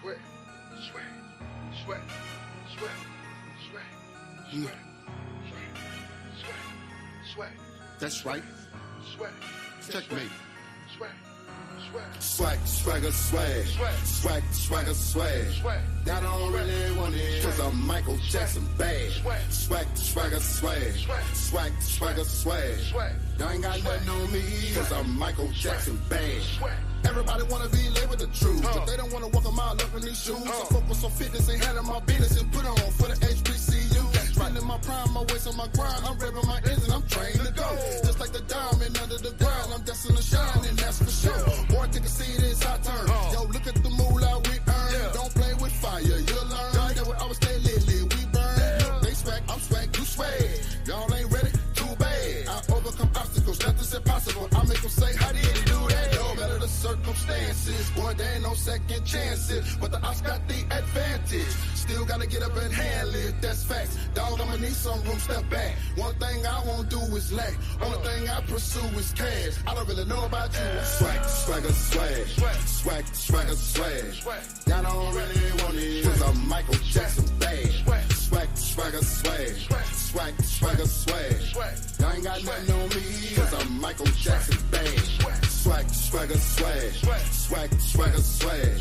Sweat, sweat, sweat, sweat, sweat, sweat, sweat, sweat. That's right. Sweat. Checkmate. Sweat. Sweat. Swag, swagger, swag. Swag, swagger, swag. Sweat. I don't really want it, cause I'm Michael Jackson bad. Swag, swagger, swag. Swag, swagger, swag. Y'all ain't got nothing on me, cause I'm Michael Jackson bad. Everybody wanna be labeled the truth, but they don't wanna walk a mile up in these shoes. I focus on fitness and handling my business and put on for the HBCUs. Spending my prime, my waist on my grind. I'm revving my engine, I'm trained to go. Just like the diamond under the ground, I'm destined to shine, and that's for sure. Boy, take a seat, it's our turn. Yo, look at the moolah we earn. Don't play with fire, you'll learn. That way I always stay lit, we burn. They swag, I'm swag, you swag. Y'all ain't ready, too bad. I overcome obstacles, nothing's impossible. I make them say, how did you do that? No matter the circumstances, boy, there ain't no second chances. But the odds got the advantage. Still gotta get up and handle it, that's facts. Dog, I'ma need some room, step back. One thing I won't do is lack. Only thing I pursue is cash. I don't really know about you. Swag, swagger, swag. Swag, swagger, swag. Y'all don't really want it, cause I'm Michael Jackson bad. Swag, swagger, swag. Swag, swagger, swag. Y'all ain't got nothing on me, cause I'm Michael Jackson bad. Swag, swagger, swag. Swag, swagger, swag.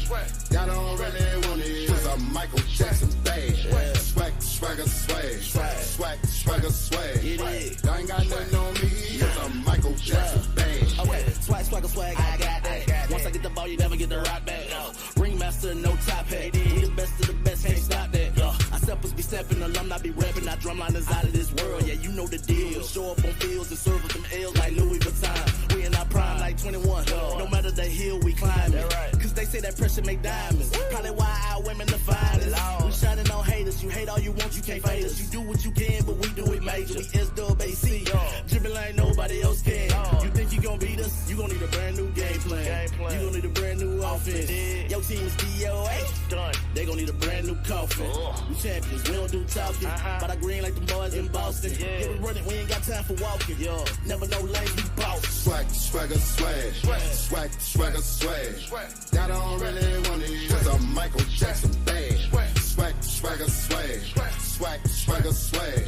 Y'all don't really want it, cause I'm Michael Jackson bad. Swag, swagger, swag. Swag, swagger, swag. Y'all ain't got nothing on me, cause I'm Michael Jackson bad. Okay, swag, swagger, swag, I got that. Once I get the ball, you never get the rock back. Ringmaster, no top hat. We the best of the best, can't stop that. I steppers be stepping, alumni be rapping. Our drumliners out of this world, yeah, you know the deal. Show up on fields and serve with them L's like Louis Vuitton. We in our prime like 21. No matter the hill we climb it. Cause they say that pressure make diamonds. Probably why our women the finest. We shining on haters. You hate all you want, you can't fade us. You do what you can, but we do it major. We SWAC. Dribbling like nobody else can. You think you gon' beat us? You gon' need a brand new game plan. You gon' need a brand new offense. Your team is DOA. Done. They gon' need a brand new coffin. We champions, we don't do talking. But I green like the boys in Boston. Yeah, we running, we ain't got time for walking. Never know lane, we boss. Swag, swagger, swag. Swag, swagger, swag. Y'all don't really want it, cause I'm Michael Jackson bad. Swag, swagger, swag. Swag, swagger, swag.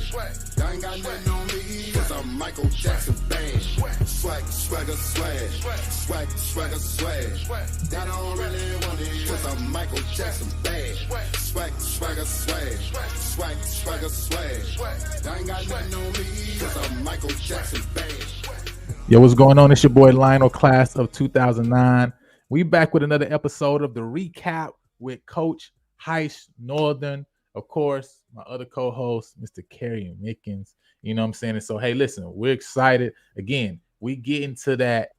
Y'all ain't got nothing on me, cause I'm Michael Jackson bad. Swag, swagger, swag. Swag, swagger, swag. Y'all don't really want it, cause I'm Michael Jackson bad. Swag, swagger, swag. Swag, swagger, swag. Y'all ain't got nothing on me, cause I'm Michael Jackson bad. Yo, what's going on? It's your boy Lionel, class of 2009. We back with another episode of the recap with Coach Heist Northern. Of course, my other co-host, Mr. Kerry Mickens. You know what I'm saying? And so, hey, listen, we're excited. Again, we get into that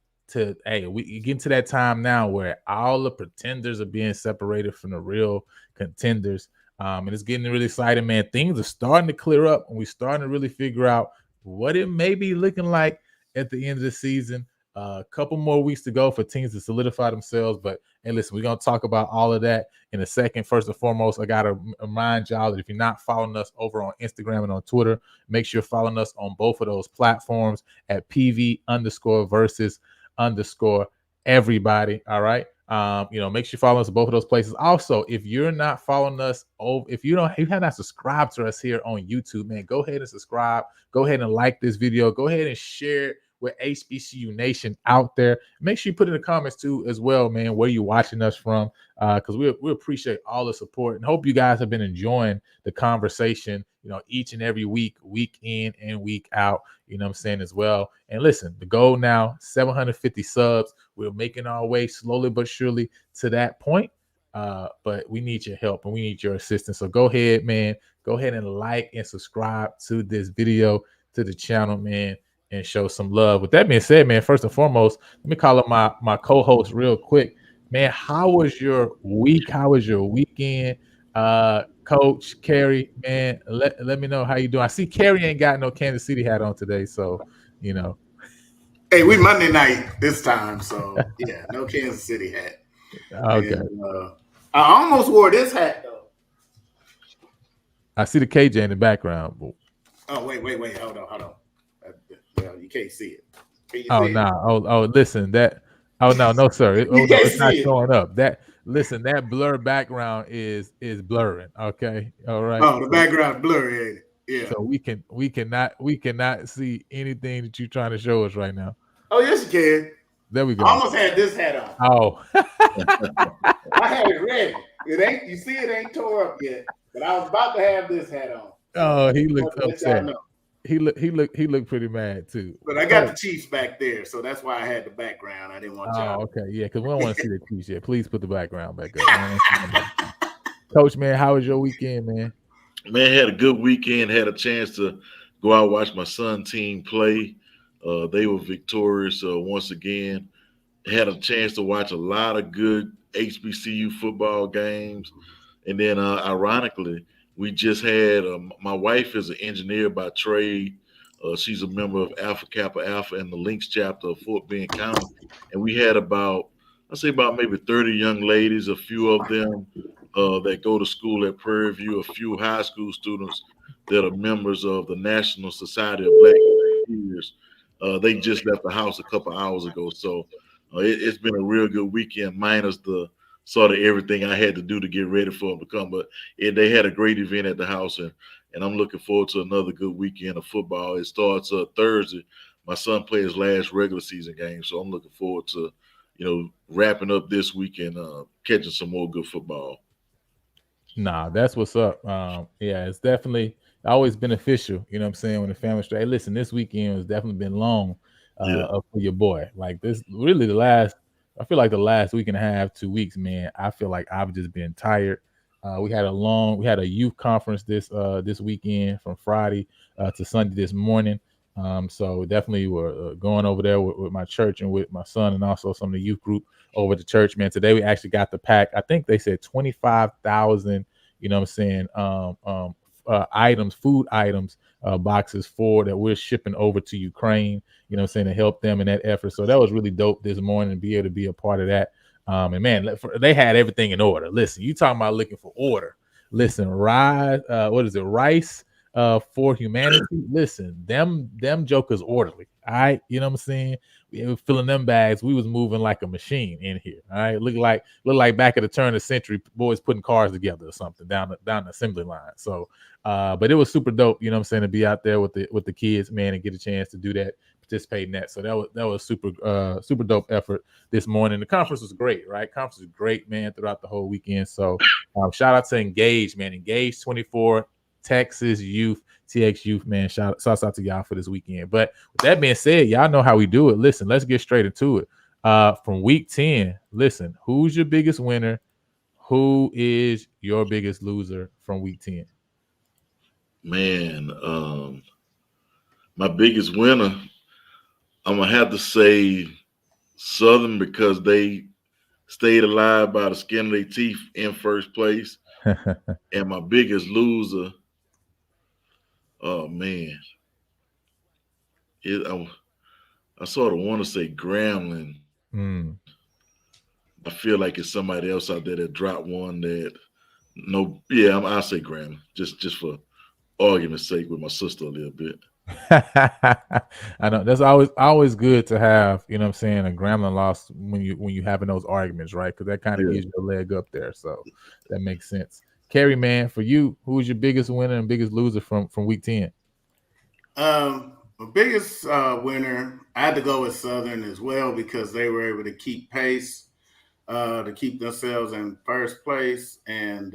time now where all the pretenders are being separated from the real contenders. And it's getting really exciting, man. Things are starting to clear up, and we're starting to really figure out what it may be looking like at the end of the season. A couple more weeks to go for teams to solidify themselves. But hey, listen, we're going to talk about all of that in a second. First and foremost, I got to remind y'all that if you're not following us over on Instagram and on Twitter, make sure you're following us on both of those platforms at PV_versus_everybody. All right. Make sure you follow us in both of those places. Also, if you're not following us over, if you have not subscribed to us here on YouTube, man, go ahead and subscribe. Go ahead and like this video. Go ahead and share it with HBCU Nation out there. Make sure you put in the comments too as well, man, where you're watching us from, because we appreciate all the support and hope you guys have been enjoying the conversation, each and every week in and week out, you know what I'm saying, as well. And listen, the goal now, 750 subs. We're making our way slowly but surely to that point, but we need your help and we need your assistance. So go ahead, man. Go ahead and like and subscribe to this video, to the channel, man, and show some love. With that being said, man, first and foremost, let me call up my co-host real quick. Man, how was your week? How was your weekend? Coach Kerry, man, let me know how you doing. I see Kerry ain't got no Kansas City hat on today, so Hey, we Monday night this time, so yeah, no Kansas City hat. Okay. And, I almost wore this hat though. I see the KJ in the background. Oh wait, hold on. Well, you can't see it. Can you Oh see no! It? Oh, listen, that. Oh no, sir. It's not showing up. That Listen, that blur background is blurring. Okay, all right. Oh, the background blurry, ain't it? Yeah. So we cannot see anything that you're trying to show us right now. Oh, yes, you can. There we I go. almost had this hat on. Oh, I had it ready. It ain't. You see, it ain't tore up yet. But I was about to have this hat on. oh, he Just looked wanted to let y'all upset. know. He looked pretty mad too. But I got the Chiefs back there, so that's why I had the background. I didn't want y'all. Oh, okay, yeah, because we don't want to see the Chiefs yet. Please put the background back up. We don't wanna see them. Coach, man, how was your weekend, man? Man, had a good weekend. Had a chance to go out and watch my son team play. They were victorious once again. Had a chance to watch a lot of good HBCU football games. And then, ironically, we just had my wife is an engineer by trade. She's a member of Alpha Kappa Alpha and the Links chapter of Fort Bend County. And we had about maybe 30 young ladies, a few of them that go to school at Prairie View, a few high school students that are members of the National Society of Black Engineers. They just left the house a couple hours ago. So it's been a real good weekend, minus the sort of everything I had to do to get ready for them to come. But they had a great event at the house, and I'm looking forward to another good weekend of football. It starts Thursday. My son plays his last regular season game, so I'm looking forward to, wrapping up this week and catching some more good football. Nah, that's what's up. Yeah, it's definitely always beneficial. You know what I'm saying? When the family straight. Hey, listen, this weekend has definitely been long for your boy. Like this, really I feel like the last week and a half, 2 weeks, man. I feel like I've just been tired. We had a youth conference this weekend from Friday to Sunday this morning. So definitely we're going over there with my church and with my son and also some of the youth group over to church, man. Today we actually got the pack. I think they said 25,000, you know what I'm saying, items, food items, boxes that we're shipping over to Ukraine, you know what I'm saying, to help them in that effort. So that was really dope this morning to be able to be a part of that. And man, they had everything in order. Listen, you talking about looking for order. Listen, rice for humanity. Listen, them jokers orderly. All right, you know what I'm saying? We were filling them bags. We was moving like a machine in here. All right, look like back at the turn of the century, boys putting cars together or something down the assembly line. So, but it was super dope. You know what I'm saying, to be out there with the kids, man, and get a chance to do that, participate in that. So that was super dope effort this morning. The conference was great, right? Conference was great, man, throughout the whole weekend. So, shout out to Engage, man. Engage 24. Texas Youth, TX Youth, man. Shouts out to y'all for this weekend. But with that being said, y'all know how we do it. Listen, let's get straight into it. From week 10, listen, who's your biggest winner? Who is your biggest loser from week 10? Man, my biggest winner, I'm going to have to say Southern, because they stayed alive by the skin of their teeth in first place. And my biggest loser, oh man, I sort of want to say Grambling. I feel like it's somebody else out there that dropped one that I'll say Grambling just for argument's sake with my sister a little bit. I know that's always good to have, you know what I'm saying, a Grambling loss when you having those arguments, right? Because that kind of gives you a leg up there. So that makes sense. Kerry, man, for you, who is your biggest winner and biggest loser from week 10? The biggest winner, I had to go with Southern as well, because they were able to keep pace, to keep themselves in first place. And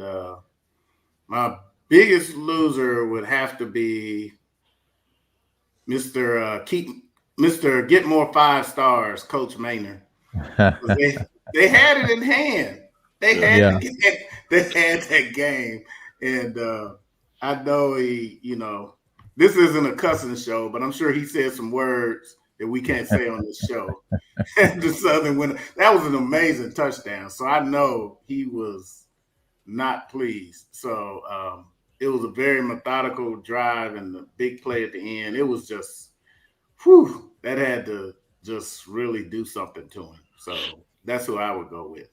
my biggest loser would have to be Mr. Get More 5 Stars, Coach Maynard. They had it in hand. They had that game, and I know this isn't a cussing show, but I'm sure he said some words that we can't say on this show. The Southern winner, that was an amazing touchdown. So I know he was not pleased. So it was a very methodical drive, and the big play at the end. It was just, that had to just really do something to him. So that's who I would go with.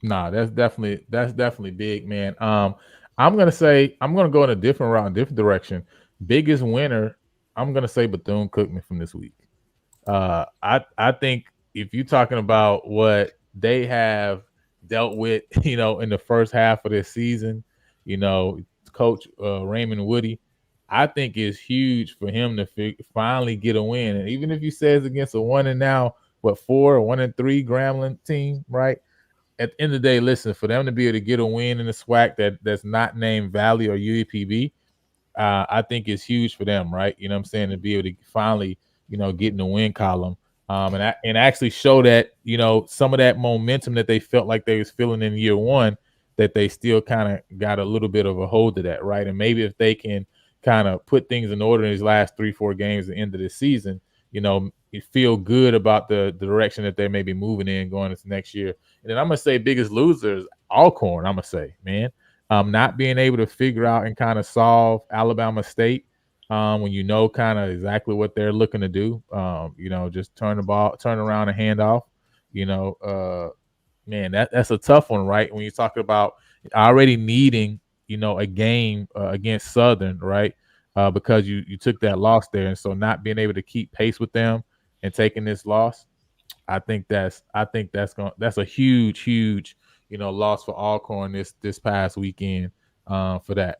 Nah, that's definitely big, man. I'm gonna go in a different route, different direction. Biggest winner, I'm gonna say Bethune-Cookman from this week. I think if you're talking about what they have dealt with, in the first half of this season, Coach Raymond Woody, I think is huge for him to finally get a win. And even if you say it's against a 1-3 Grambling team, right? At the end of the day, listen, for them to be able to get a win in the SWAC that's not named Valley or UAPB, I think it's huge for them, right? You know what I'm saying? To be able to finally, get in the win column, and actually show that, some of that momentum that they felt like they was feeling in year one, that they still kind of got a little bit of a hold of that, right? And maybe if they can kind of put things in order in these last 3-4 games at the end of the season, you feel good about the direction that they may be moving in going into next year. And then I'm gonna say biggest losers, Alcorn. I'm gonna say, man, not being able to figure out and kind of solve Alabama State when kind of exactly what they're looking to do. Just turn around and hand off. Man, that's a tough one, right? When you talk about already needing, a game against Southern, right? Because you took that loss there, and so not being able to keep pace with them and taking this loss, I think that's a huge loss for Alcorn this past weekend for that.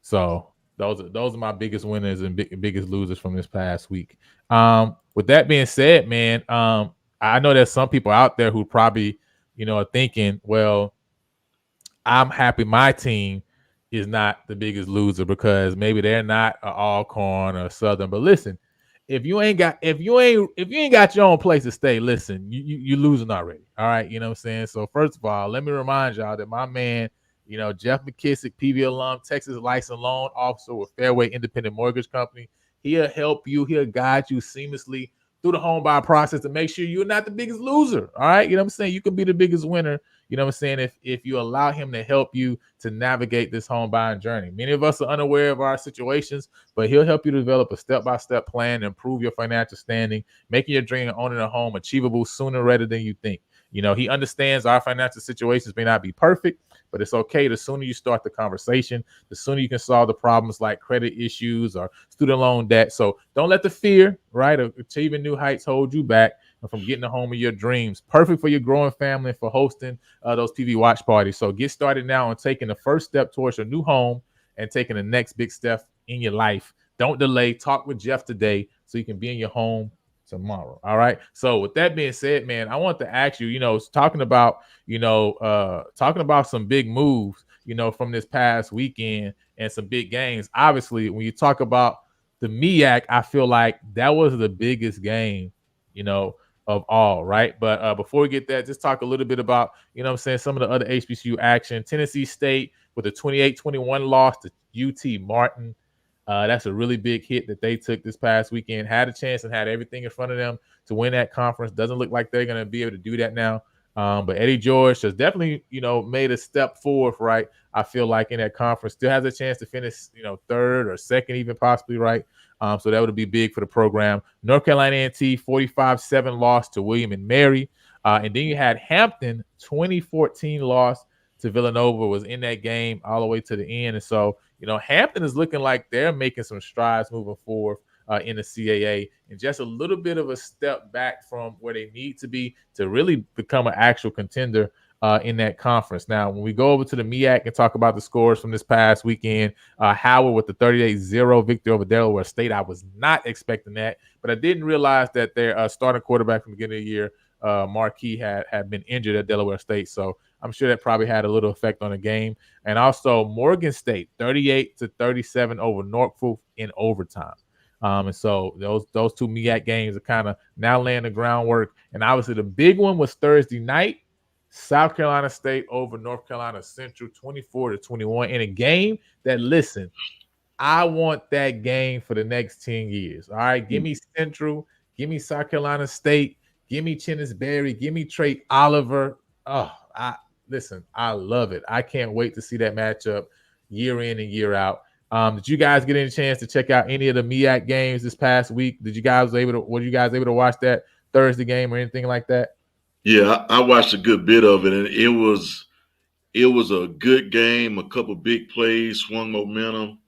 So those are my biggest winners and biggest losers from this past week. With that being said, man, I know there's some people out there who probably are thinking, well, I'm happy my team is not the biggest loser because maybe they're not an Alcorn or Southern. But listen, if you ain't got your own place to stay, listen, you losing already. All right, you know what I'm saying? So first of all, let me remind y'all that my man, Jeff McKissick, PV alum, Texas licensed loan officer with Fairway Independent Mortgage Company, he'll help you, he'll guide you seamlessly through the home buy process to make sure you're not the biggest loser. All right, you know what I'm saying? You can be the biggest winner. You know what I'm saying? If you allow him to help you to navigate this home buying journey. Many of us are unaware of our situations, but he'll help you develop a step-by-step plan to improve your financial standing, making your dream of owning a home achievable sooner rather than you think. He understands our financial situations may not be perfect, but it's okay. The sooner you start the conversation, the sooner you can solve the problems like credit issues or student loan debt. So don't let the fear, right, of achieving new heights hold you back from getting the home of your dreams. Perfect for your growing family and for hosting those TV watch parties. So get started now on taking the first step towards your new home and taking the next big step in your life. Don't delay. Talk with Jeff today so you can be in your home tomorrow. All right. So with that being said, man, I want to ask you, talking about some big moves, from this past weekend and some big games. Obviously, when you talk about the MEAC, I feel like that was the biggest game, of all, right? But before we get that, just talk a little bit about, some of the other HBCU action. Tennessee State with a 28-21 loss to UT Martin. That's a really big hit that they took this past weekend. Had a chance and had everything in front of them to win that conference. Doesn't look like they're going to be able to do that now. But Eddie George has definitely, made a step forward, right? I feel like in that conference. Still has a chance to finish, third or second, even possibly, right? So that would be big for the program. North Carolina A&T 45-7 loss to William and Mary. And then you had Hampton 2014 loss to Villanova, was in that game all the way to the end. And so, Hampton is looking like they're making some strides moving forward in the CAA and just a little bit of a step back from where they need to be to really become an actual contender in that conference. Now, when we go over to the MEAC and talk about the scores from this past weekend, Howard with the 38-0 victory over Delaware State. I was not expecting that, but I didn't realize that their starting quarterback from the beginning of the year, Marquis, had been injured at Delaware State. So I'm sure that probably had a little effect on the game. And also Morgan State 38-37 over Norfolk in overtime. And so those two MEAC games are kind of now laying the groundwork. And obviously the big one was Thursday night, South Carolina State over North Carolina Central 24-21 in a game that, listen, I want that game for the next 10 years. All right, give me Central, give me South Carolina State, give me Chennis Berry, give me Trey Oliver. Oh, I love it. I can't wait to see that matchup year in and year out. Did you guys get any chance to check out any of the MEAC games this past week? Were you guys able to watch that Thursday game or anything like that? Yeah, I watched a good bit of it, and it was a good game. A couple big plays, swung momentum.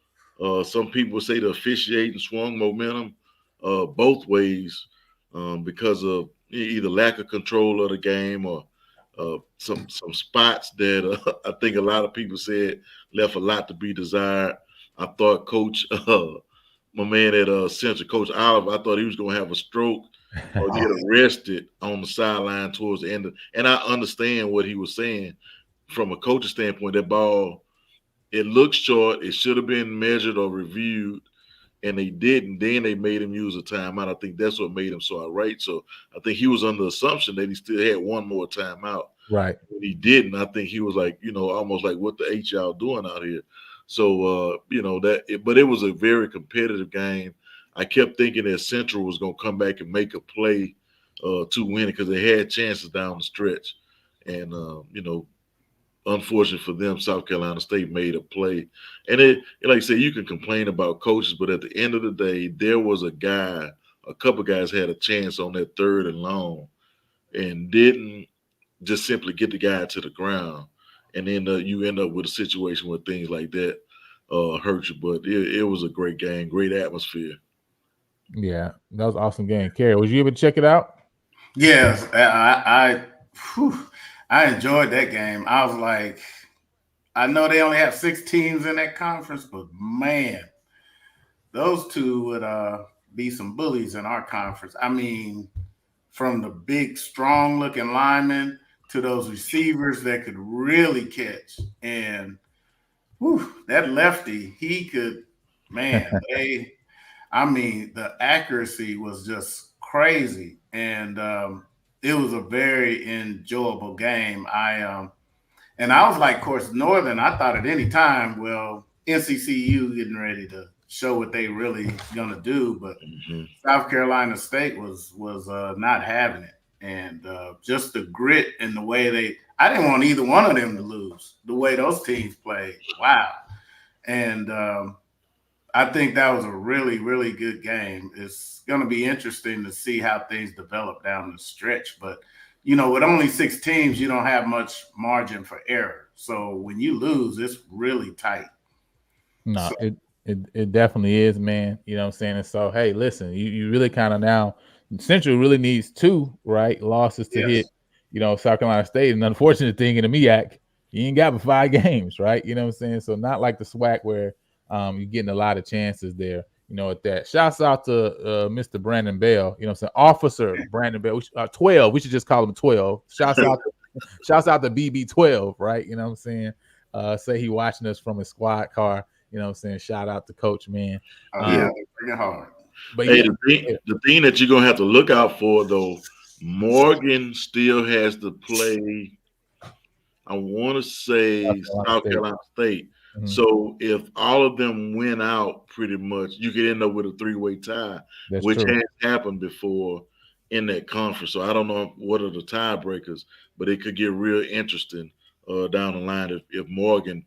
Some people say the officiating swung momentum both ways because of either lack of control of the game or some spots that I think a lot of people said left a lot to be desired. I thought Coach, my man at Central, Coach Oliver, I thought he was going to have a stroke or get arrested on the sideline towards the end. And I understand what he was saying from a coach's standpoint. That ball, it looks short. It should have been measured or reviewed, and they didn't. Then they made him use a timeout. I think that's what made him so irate. So I think he was under the assumption that he still had one more timeout. Right. When he didn't, I think he was like, almost like, what the H y'all doing out here? So, but it was a very competitive game. I kept thinking that Central was going to come back and make a play to win it because they had chances down the stretch. And, unfortunately for them, South Carolina State made a play. And like I said, you can complain about coaches, but at the end of the day, there was a couple guys had a chance on that 3rd and long and didn't just simply get the guy to the ground. And then you end up with a situation where things like that hurt you. But it was a great game, great atmosphere. Yeah, that was an awesome game. Kerry, was you able to check it out? Yes, I enjoyed that game. I was like, I know they only have 6 teams in that conference, but man, those two would be some bullies in our conference. I mean, from the big, strong-looking linemen to those receivers that could really catch. And that lefty, he could, man, the accuracy was just crazy. And it was a very enjoyable game. I was like, of course, Northern, I thought at any time, well, NCCU getting ready to show what they really going to do. But South Carolina State was not having it. And just the grit and the way I didn't want either one of them to lose, the way those teams played. Wow. And I think that was a really, really good game. It's going to be interesting to see how things develop down the stretch. But, with only 6 teams, you don't have much margin for error. So when you lose, it's really tight. No, it definitely is, man. You know what I'm saying? And so, hey, listen, you really kind of now – Central really needs 2, right, losses to hit, South Carolina State. And the unfortunate thing in the MEAC, you ain't got but 5 games, right? You know what I'm saying? So not like the SWAC where you're getting a lot of chances there, at that. Shouts out to Mr. Brandon Bell, Officer Brandon Bell. 12, we should just call him 12. Shouts out to BB12, right? You know what I'm saying? Say he watching us from his squad car, Shout out to Coach, man. Pretty hard. But hey, the thing that you're going to have to look out for, though, Morgan still has to play, I want to say, South Carolina State. Mm-hmm. So if all of them win out pretty much, you could end up with a 3-way tie, which has happened before in that conference. So I don't know what are the tiebreakers, but it could get real interesting down the line if Morgan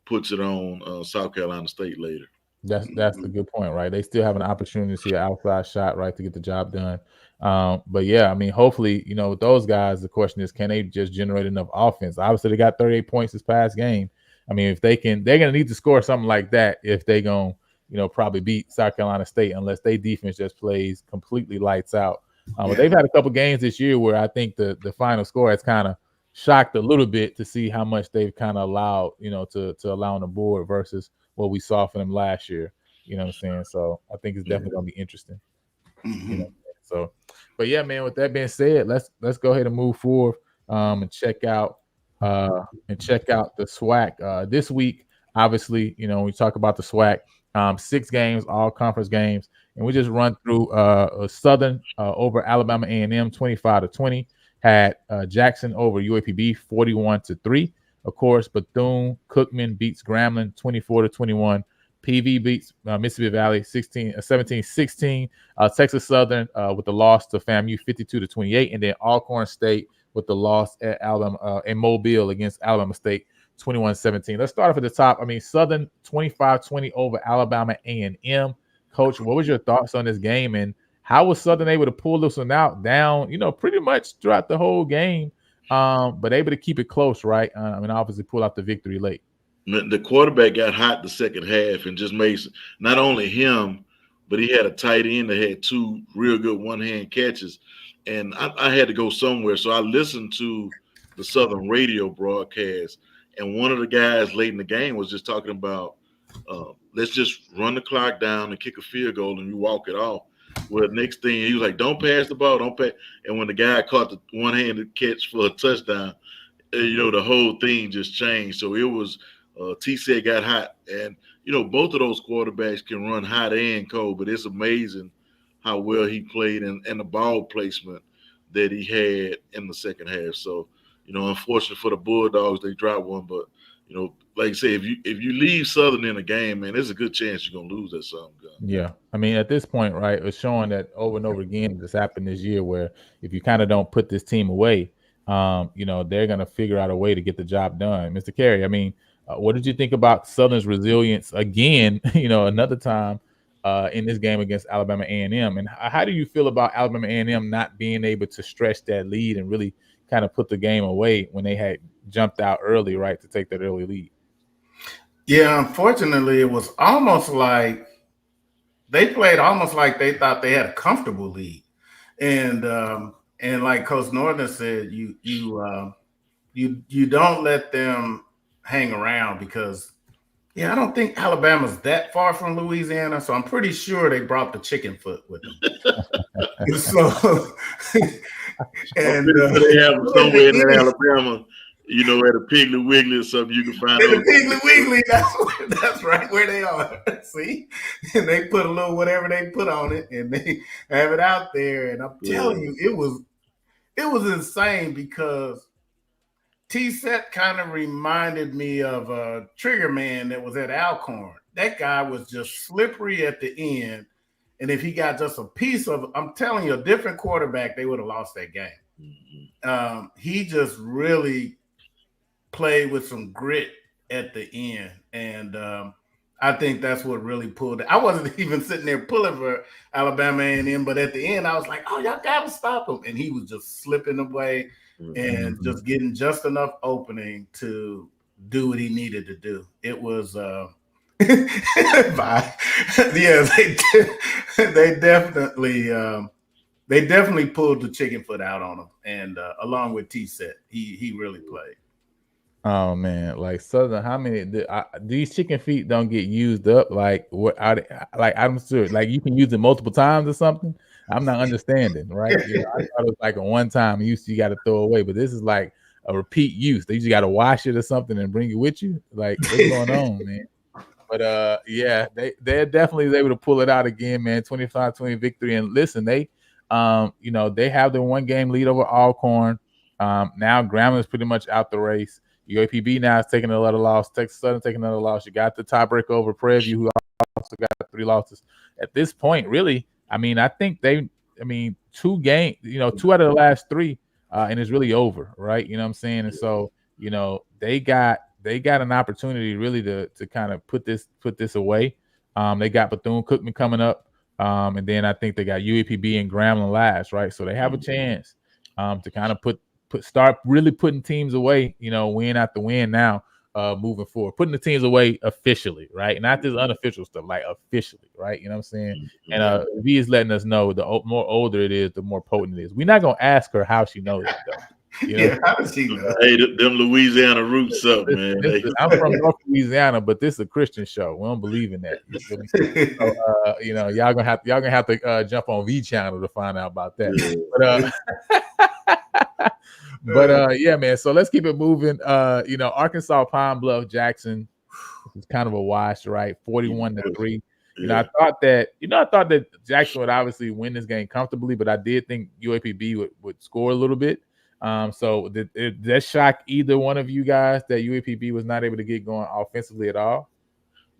puts it on South Carolina State later. That's the good point, right? They still have an opportunity to see an outside shot, right, to get the job done. But yeah, I mean, hopefully, with those guys, the question is, can they just generate enough offense? Obviously, they got 38 points this past game. I mean, if they can, they're gonna need to score something like that if they gonna, probably beat South Carolina State, unless their defense just plays completely lights out. But they've had a couple games this year where I think the final score has kind of shocked a little bit to see how much they've kind of allowed, to allow on the board versus what we saw from them last year. You know what I'm saying? So I think it's definitely going to be interesting. So, but yeah, man, with that being said, let's go ahead and move forward and check out the SWAC this week. Obviously, we talk about the SWAC, 6 games, all conference games, and we just run through Southern over Alabama A&M 25-20, had Jackson over UAPB 41-3. Of course, Bethune-Cookman beats Grambling 24-21. PV beats Mississippi Valley 17-16. Texas Southern with the loss to FAMU 52-28, and then Alcorn State with the loss at Alabama in Mobile against Alabama State 21-17. Let's start off at the top. I mean, Southern 25-20 over Alabama A&M. Coach, what was your thoughts on this game, and how was Southern able to pull this one out down, pretty much throughout the whole game, but able to keep it close, right? Obviously pull out the victory late. The quarterback got hot the second half and just made not only him, but he had a tight end that had 2 real good one-hand catches. And I had to go somewhere, so I listened to the Southern radio broadcast, and one of the guys late in the game was just talking about, let's just run the clock down and kick a field goal and you walk it off. Well, next thing he was like, don't pass the ball, don't pass. And when the guy caught the one-handed catch for a touchdown, the whole thing just changed. So it was T-Set got hot. And, both of those quarterbacks can run hot and cold, but it's amazing how well he played and the ball placement that he had in the second half. So, unfortunate for the Bulldogs, they dropped one. But, like I say, if you leave Southern in a game, man, there's a good chance you're going to lose that something. Yeah. I mean, at this point, right, it's showing that over and over again this happened this year where if you kind of don't put this team away, they're going to figure out a way to get the job done. Mr. Carey, I mean, what did you think about Southern's resilience again, another time in this game against Alabama A&M? And how do you feel about Alabama A&M not being able to stretch that lead and really kind of put the game away when they had jumped out early, right, to take that early lead? Yeah, unfortunately, it was almost like they played almost like they thought they had a comfortable lead. And like Coach Northern said, you don't let them hang around because, I don't think Alabama's that far from Louisiana, so I'm pretty sure they brought the chicken foot with them. So, and they have somewhere in Alabama, at a Piggly Wiggly or something you can find. At the Piggly Wiggly, that's right where they are. See, and they put a little whatever they put on it, and they have it out there. And I'm telling you, it was insane because T-Set kind of reminded me of a Trigger Man that was at Alcorn. That guy was just slippery at the end. And if he got just a piece of, I'm telling you, a different quarterback, they would have lost that game. Mm-hmm. He just really played with some grit at the end. And I think that's what really pulled it. I wasn't even sitting there pulling for Alabama A&M, but at the end, I was like, oh, y'all got to stop him. And he was just slipping away and just getting just enough opening to do what he needed to do. It was they definitely pulled the chicken foot out on him, and along with T-Set, he really played. Oh man, like Southern, how many these chicken feet don't get used up? Like what? I'm sure, like you can use it multiple times or something. I'm not understanding, right? I thought it was like a one time use you got to throw away, but this is like a repeat use. They just got to wash it or something and bring it with you. Like what's going on, man? But they're definitely able to pull it out again, man. 25-20 victory. And listen, they they have the 1-game lead over Alcorn. Now Grambling is pretty much out the race. UAPB now is taking another loss. Texas Southern taking another loss. You got the tiebreaker over Prairie, who also got 3 losses. At this point, really, I mean, I think 2 games, 2 out of the last 3, and it's really over, right? You know what I'm saying? And so, they got an opportunity really to kind of put this away. They got Bethune-Cookman coming up, and then I think they got UAPB and Grambling last, right? So they have a chance to kind of start really putting teams away, win after win now, moving forward, putting the teams away officially, right? Not this unofficial stuff, like officially, right? You know what I'm saying? And V is letting us know the more older it is, the more potent it is. We're not gonna ask her how she knows it though. How does she know? Hey, them Louisiana roots up, man. I'm from North Louisiana, but this is a Christian show. We don't believe in that. You feel me? So, y'all gonna have to jump on V channel to find out about that. But yeah, man. So let's keep it moving. Arkansas, Pine Bluff, Jackson is kind of a wash, right? 41-3. I thought that Jackson would obviously win this game comfortably, but I did think UAPB would score a little bit. So did that shock either one of you guys that UAPB was not able to get going offensively at all?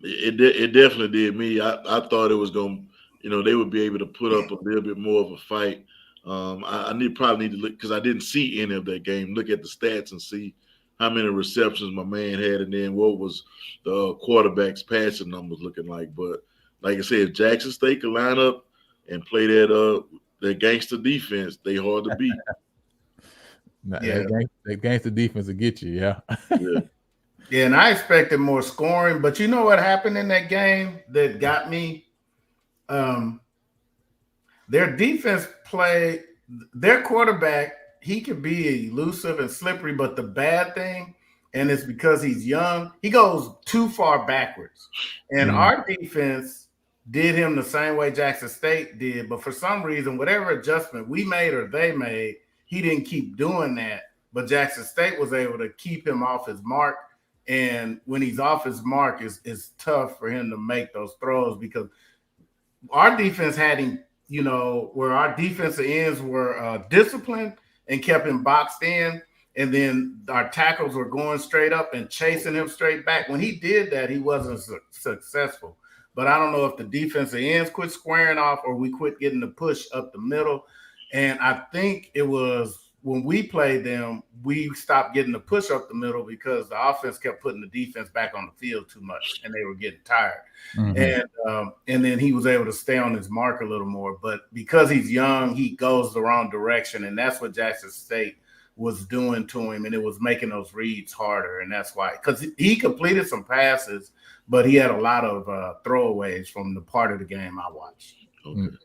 It definitely did me. I thought it was going to, they would be able to put up a little bit more of a fight. I probably need to look because I didn't see any of that game. Look at the stats and see how many receptions my man had, and then what was the quarterback's passing numbers looking like. But like I said, if Jackson State could line up and play that gangster defense, they hard to beat. That gangster defense will get you, yeah. Yeah, and I expected more scoring, but you know what happened in that game that got me? Their defense played, their quarterback he could be elusive and slippery, but the bad thing, and it's because he's young, he goes too far backwards. And our defense did him the same way Jackson State did, but for some reason, whatever adjustment we made or they made, he didn't keep doing that. But Jackson State was able to keep him off his mark. And when he's off his mark, it's tough for him to make those throws because our defense had him, where our defensive ends were disciplined and kept him boxed in. And then our tackles were going straight up and chasing him straight back. When he did that, he wasn't successful. But I don't know if the defensive ends quit squaring off or we quit getting the push up the middle. And I think it was when we played them, we stopped getting the push up the middle because the offense kept putting the defense back on the field too much and they were getting tired. And then he was able to stay on his mark a little more. But because he's young, he goes the wrong direction. And that's what Jackson State was doing to him. And it was making those reads harder. And that's why, because he completed some passes, but he had a lot of throwaways from the part of the game I watched. Okay.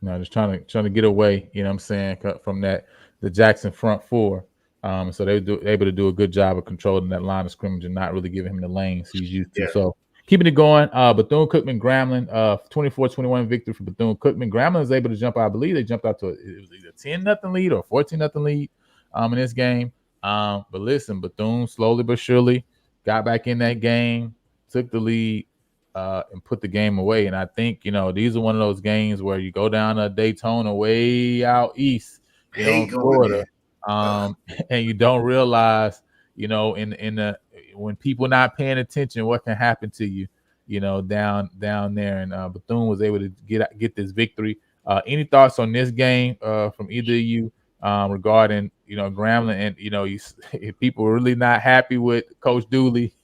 No, just trying to get away, you know what I'm saying, from the Jackson front four. So they were able to do a good job of controlling that line of scrimmage and not really giving him the lanes he's used to. Yeah. So keeping it going, Bethune-Cookman, Grambling, 24-21 victory for Bethune-Cookman. Grambling was able to jump out. I believe they jumped out to it was either 10-0 lead or 14-0 lead in this game. But listen, Bethune slowly but surely got back in that game, took the lead, and put the game away. And I think, these are one of those games where you go down to Daytona way out east, Florida, and you don't realize, when people not paying attention, what can happen to you, down there. And Bethune was able to get this victory. Any thoughts on this game from either of you regarding, Grambling and, if people are really not happy with Coach Dooley,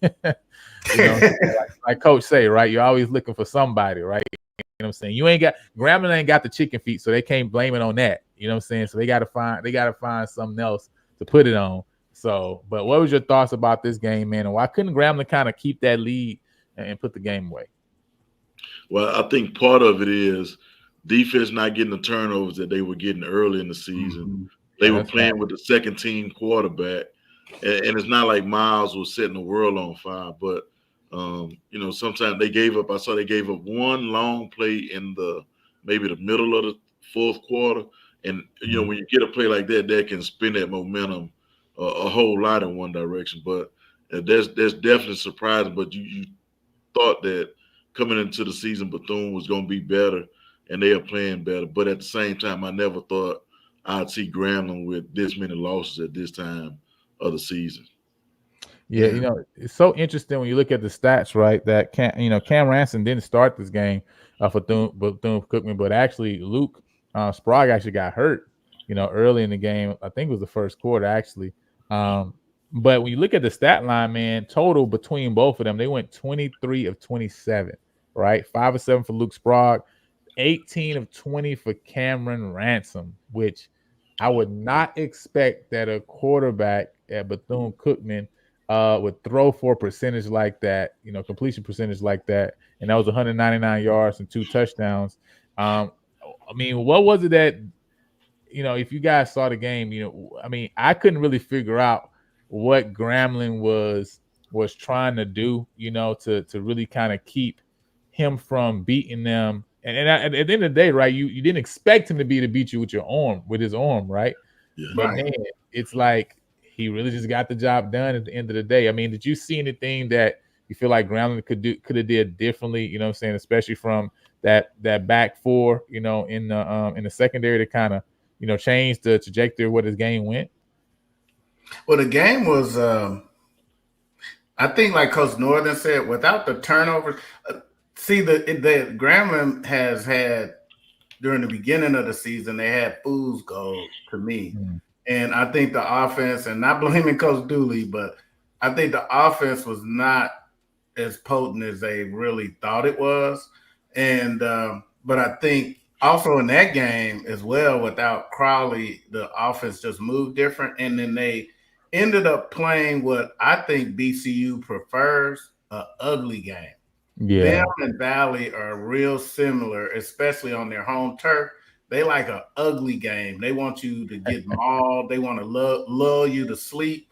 like Coach say, right? You're always looking for somebody, right? You know what I'm saying? Grambling ain't got the chicken feet, so they can't blame it on that. You know what I'm saying? So they got to find something else to put it on. So, but what was your thoughts about this game, man? And why couldn't Grambling kind of keep that lead and put the game away? Well, I think part of it is defense not getting the turnovers that they were getting early in the season. Mm-hmm. They were playing with the second team quarterback. And it's not like Miles was setting the world on fire, but sometimes they gave up. I saw they gave up one long play in maybe the middle of the fourth quarter. And, when you get a play like that can spin that momentum a whole lot in one direction. But that's definitely surprising. But you thought that coming into the season, Bethune was going to be better, and they are playing better. But at the same time, I never thought I'd see Grambling with this many losses at this time of the season. Yeah, it's so interesting when you look at the stats, right? That Cam Ransom didn't start this game for Bethune-Cookman, but actually Luke Sprague actually got hurt, early in the game. I think it was the first quarter, actually. But when you look at the stat line, man, total between both of them, they went 23 of 27, right? 5 of 7 for Luke Sprague, 18 of 20 for Cameron Ransom, which I would not expect that a quarterback at Bethune-Cookman would throw for a percentage like that, completion percentage like that. And that was 199 yards and 2 touchdowns. What was it that, if you guys saw the game, I couldn't really figure out what Grambling was trying to do, to really kind of keep him from beating them. And at the end of the day, right, you didn't expect him to beat you with his arm, right? Yeah. But man, it's like he really just got the job done at the end of the day. Did you see anything that you feel like Grambling could have did differently? Especially from that back four, in the secondary to kind of change the trajectory of what his game went. Well, the game was, I think, like Coach Northern said, without the turnovers. See, the Grambling has had, during the beginning of the season, they had fool's gold to me. Mm-hmm. And I think the offense, and not blaming Coach Dooley, but I think the offense was not as potent as they really thought it was. And but I think also in that game as well, without Crowley, the offense just moved different. And then they ended up playing what I think BCU prefers, an ugly game. Yeah, them and Valley are real similar, especially on their home turf. They like an ugly game. They want you to get mauled. They want to lull you to sleep,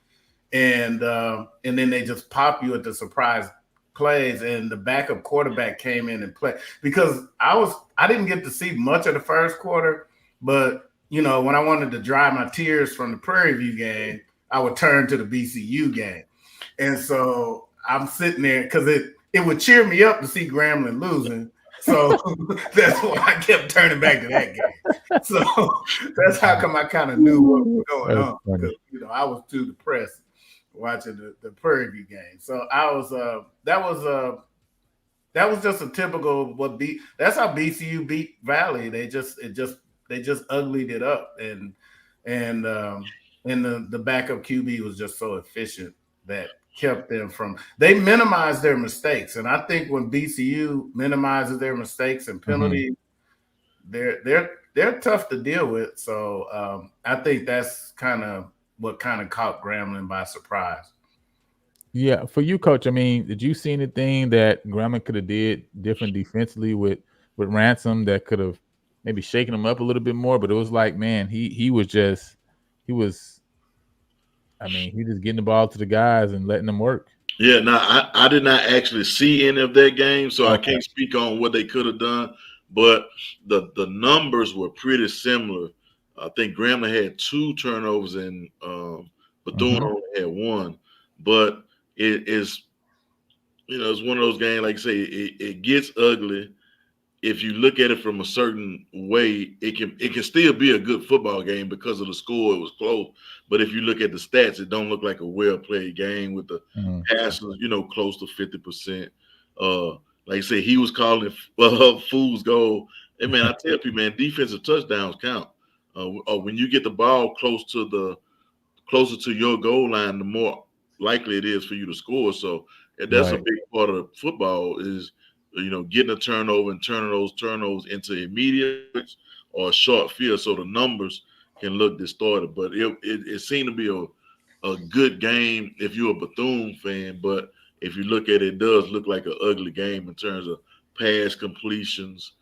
and then they just pop you at the surprise plays. And the backup quarterback came in and played because I didn't get to see much of the first quarter, but when I wanted to dry my tears from the Prairie View game, I would turn to the BCU game, and so I'm sitting there because it would cheer me up to see Grambling losing. So that's why I kept turning back to that game. So that's how come I kind of knew what was going on. Because, I was too depressed watching the Prairie View game. So I was that was just a typical that's how BCU beat Valley. They just uglied it up, and the backup QB was just so efficient that kept them from. They minimized their mistakes, and I think when BCU minimizes their mistakes and penalties, they're tough to deal with. So I think that's kind of what kind of caught Grambling by surprise. Yeah, for you, Coach. I mean, did you see anything that Grambling could have did different defensively with Ransom that could have maybe shaken him up a little bit more? But it was like, man, he was just getting the ball to the guys and letting them work. Yeah, no, I did not actually see any of that game, so I can't speak on what they could have done. But the numbers were pretty similar. I think Grambling had 2 turnovers and Bethune only had 1. But it's it's one of those games, like I say, it gets ugly. If you look at it from a certain way, it can still be a good football game because of the score. It was close, but if you look at the stats, it don't look like a well-played game with the passes, close to 50%. Like I say, he was calling it fool's goal. And man, I tell people, man, defensive touchdowns count. When you get the ball closer to your goal line, the more likely it is for you to score. So that's a big part of football is getting a turnover and turning those turnovers into immediate or a short field, so the numbers can look distorted. But it seemed to be a good game if you're a Bethune fan. But if you look at it, it does look like an ugly game in terms of pass completions,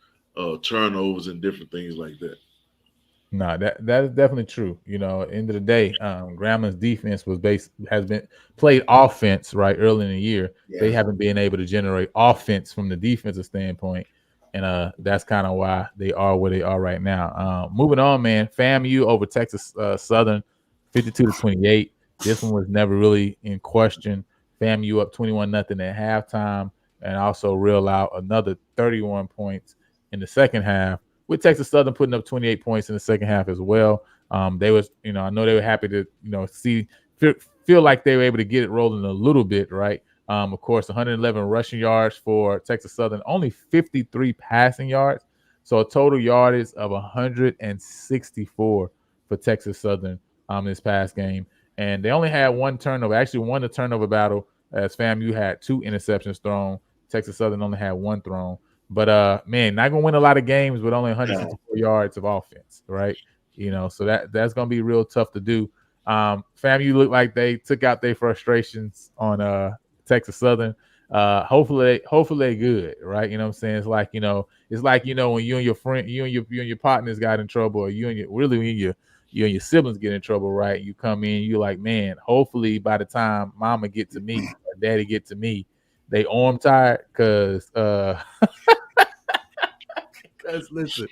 turnovers, and different things like that. No, that is definitely true. End of the day, Grambling's defense has been played offense right early in the year. Yeah. They haven't been able to generate offense from the defensive standpoint, and that's kind of why they are where they are right now. Moving on, man. FAMU over Texas Southern, 52-28. This one was never really in question. FAMU up 21-0 at halftime, and also reel out another 31 points in the second half, with Texas Southern putting up 28 points in the second half as well. They was, I know they were happy to, feel like they were able to get it rolling a little bit, right? Of course, 111 rushing yards for Texas Southern, only 53 passing yards. So a total yardage of 164 for Texas Southern this past game. And they only had 1 turnover, actually won the turnover battle as FAMU had 2 interceptions thrown. Texas Southern only had 1 thrown. But man, not gonna win a lot of games with only 164 yards of offense, right? So that's gonna be real tough to do. FAMU looked like they took out their frustrations on Texas Southern. Hopefully they good, right? You know what I'm saying? It's like when you and your friend, you and your partners got in trouble, or you and your siblings get in trouble, right? You come in, you're like, man, hopefully by the time mama get to me or daddy get to me, they arm tired, because listen,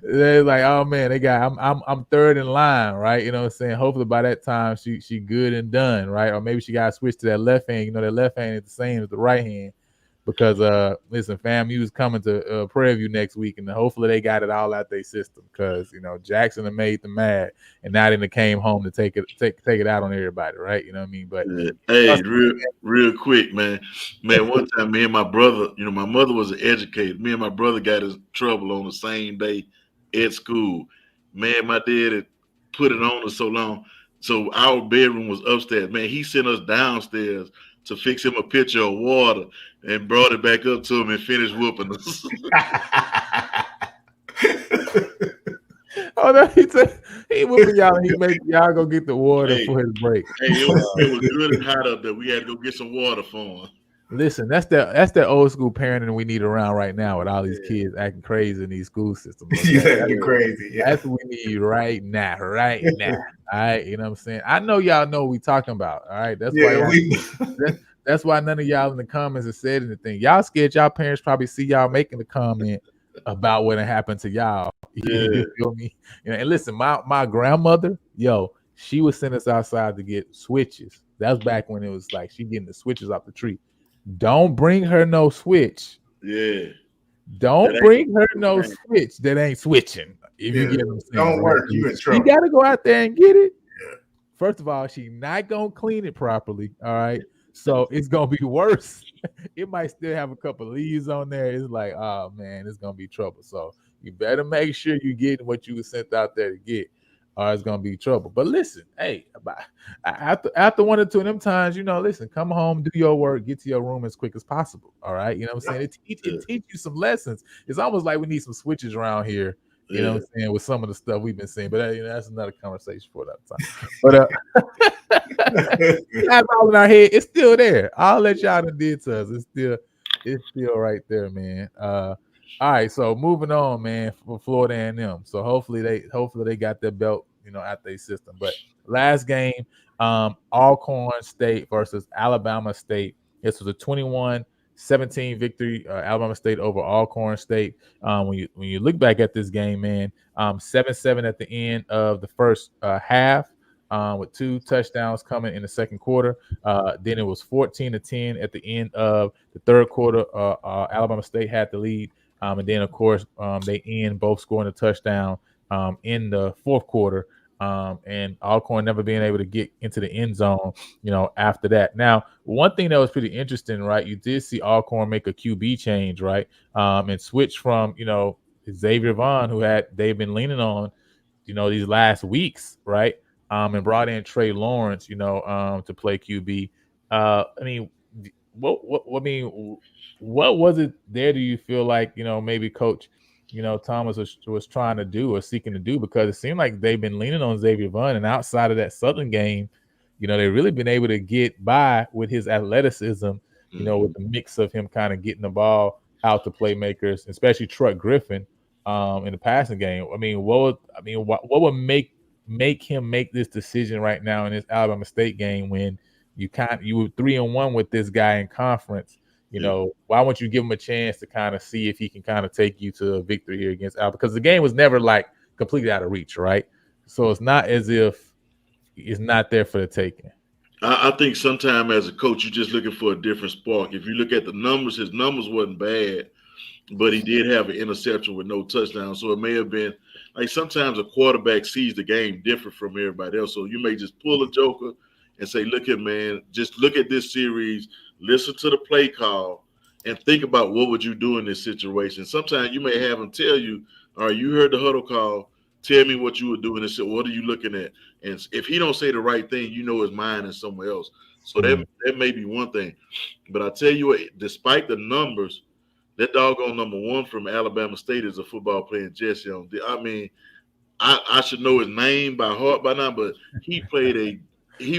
they're like, oh man, they got I'm third in line, right? You know what I'm saying? Hopefully by that time she good and done, right? Or maybe she got to switch to that left hand. That left hand is the same as the right hand, because listen, FAMU is coming to Prairie View next week, and hopefully they got it all out their system, because Jackson have made them mad, and now they came home to take it out on everybody, right? You know what I mean? But hey, real quick, man, one time me and my brother, my mother was an educator. Me and my brother got in trouble on the same day at school. Man, my dad had put it on us so long, so our bedroom was upstairs. Man, he sent us downstairs to fix him a pitcher of water and brought it back up to him and finished whooping us. Oh, no, he whooping y'all, and he make y'all go get the water for his break. Hey, it was good and hot up there. We had to go get some water for him. Listen, that's that old school parenting we need around right now with all these kids acting crazy in these school systems. Okay? You're crazy. Yeah. That's what we need right now. All right, you know what I'm saying? I know y'all know what we talking about. All right, that's why that's why none of y'all in the comments have said anything. Y'all scared y'all parents probably see y'all making the comment about what happened to y'all. You feel me? You know, and listen, my grandmother, she would send us outside to get switches. That was back when it was like she getting the switches off the tree. Don't bring her no switch. Yeah. Don't bring her no switch that ain't switching. If you get what I'm saying. Don't work. You in trouble. You got to go out there and get it. Yeah. First of all, she not going to clean it properly. All right. So it's going to be worse. It might still have a couple of leaves on there. It's like, oh, man, it's going to be trouble. So you better make sure you get what you were sent out there to get, or it's gonna be trouble. But listen, hey, after one or two of them times, listen, come home, do your work, get to your room as quick as possible. All right, you know what I'm saying? It teach you some lessons. It's almost like we need some switches around here. You know what I'm saying, with some of the stuff we've been seeing. But that's another conversation for another time. But that's all in our head. It's still there. I'll let y'all done did to us. It's still right there, man. All right, so moving on, man, for Florida A&M. So hopefully they got their belt, at their system. But last game, Alcorn State versus Alabama State. This was a 21-17 victory, Alabama State over Alcorn State. When you look back at this game, man, 7-7 at the end of the first half, with 2 touchdowns coming in the second quarter. Then it was 14-10 at the end of the third quarter. Alabama State had the lead. And then, of course, they end both scoring a touchdown in the fourth quarter, and Alcorn never being able to get into the end zone, after that. Now, one thing that was pretty interesting, right, you did see Alcorn make a QB change, right, and switch from, Xavier Vaughn, who they've been leaning on, these last weeks, right, and brought in Trey Lawrence, to play QB. What was it there? Do you feel like, maybe Coach, Thomas was trying to do or seeking to do? Because it seemed like they've been leaning on Xavier Vaughn, and outside of that Southern game, they've really been able to get by with his athleticism, with the mix of him kind of getting the ball out to playmakers, especially Truck Griffin in the passing game. What would make him make this decision right now in this Alabama State game when you were 3-1 with this guy in conference? Why won't you give him a chance to kind of see if he can kind of take you to a victory here against Alabama? Because the game was never like completely out of reach, right? So it's not as if it's not there for the taking. I think sometimes as a coach, you're just looking for a different spark. If you look at the numbers, his numbers wasn't bad, but he did have an interception with no touchdown. So it may have been like sometimes a quarterback sees the game different from everybody else. So you may just pull a joker and say, look at, man, just look at this series, listen to the play call, and think about what would you do in this situation. Sometimes you may have them tell you, all right, you heard the huddle call, tell me what you would do in this. What are you looking at? And if he don't say the right thing, his mind is somewhere else. So that may be one thing. But I tell you what, despite the numbers, that doggone number 1 from Alabama State is a football playing Jesse on. I should know his name by heart by now, but he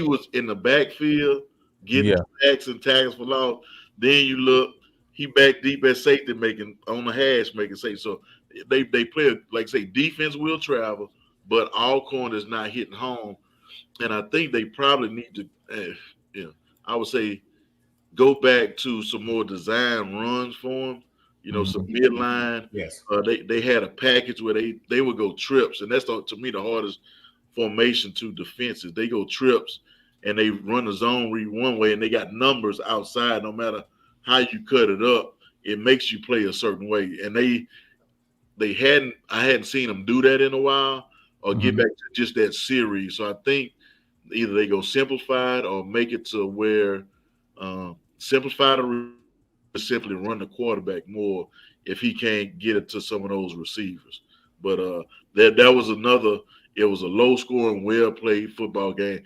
was in the backfield getting sacks and tackles for loss. Then you look, he back deep at safety making on the hash making safety. So they play, like say, defense will travel, but Alcorn is not hitting home. And I think they probably need to, I would say, go back to some more design runs for him. Some midline. Yes. They had a package where they would go trips, and that's to me the hardest formation to defenses. They go trips and they run the zone read one way, and they got numbers outside. No matter how you cut it up, it makes you play a certain way. And I hadn't seen them do that in a while, or get back to just that series. So I think either they go simplified or make it to where simplified or simply run the quarterback more if he can't get it to some of those receivers. But that was another. It was a low-scoring, well-played football game.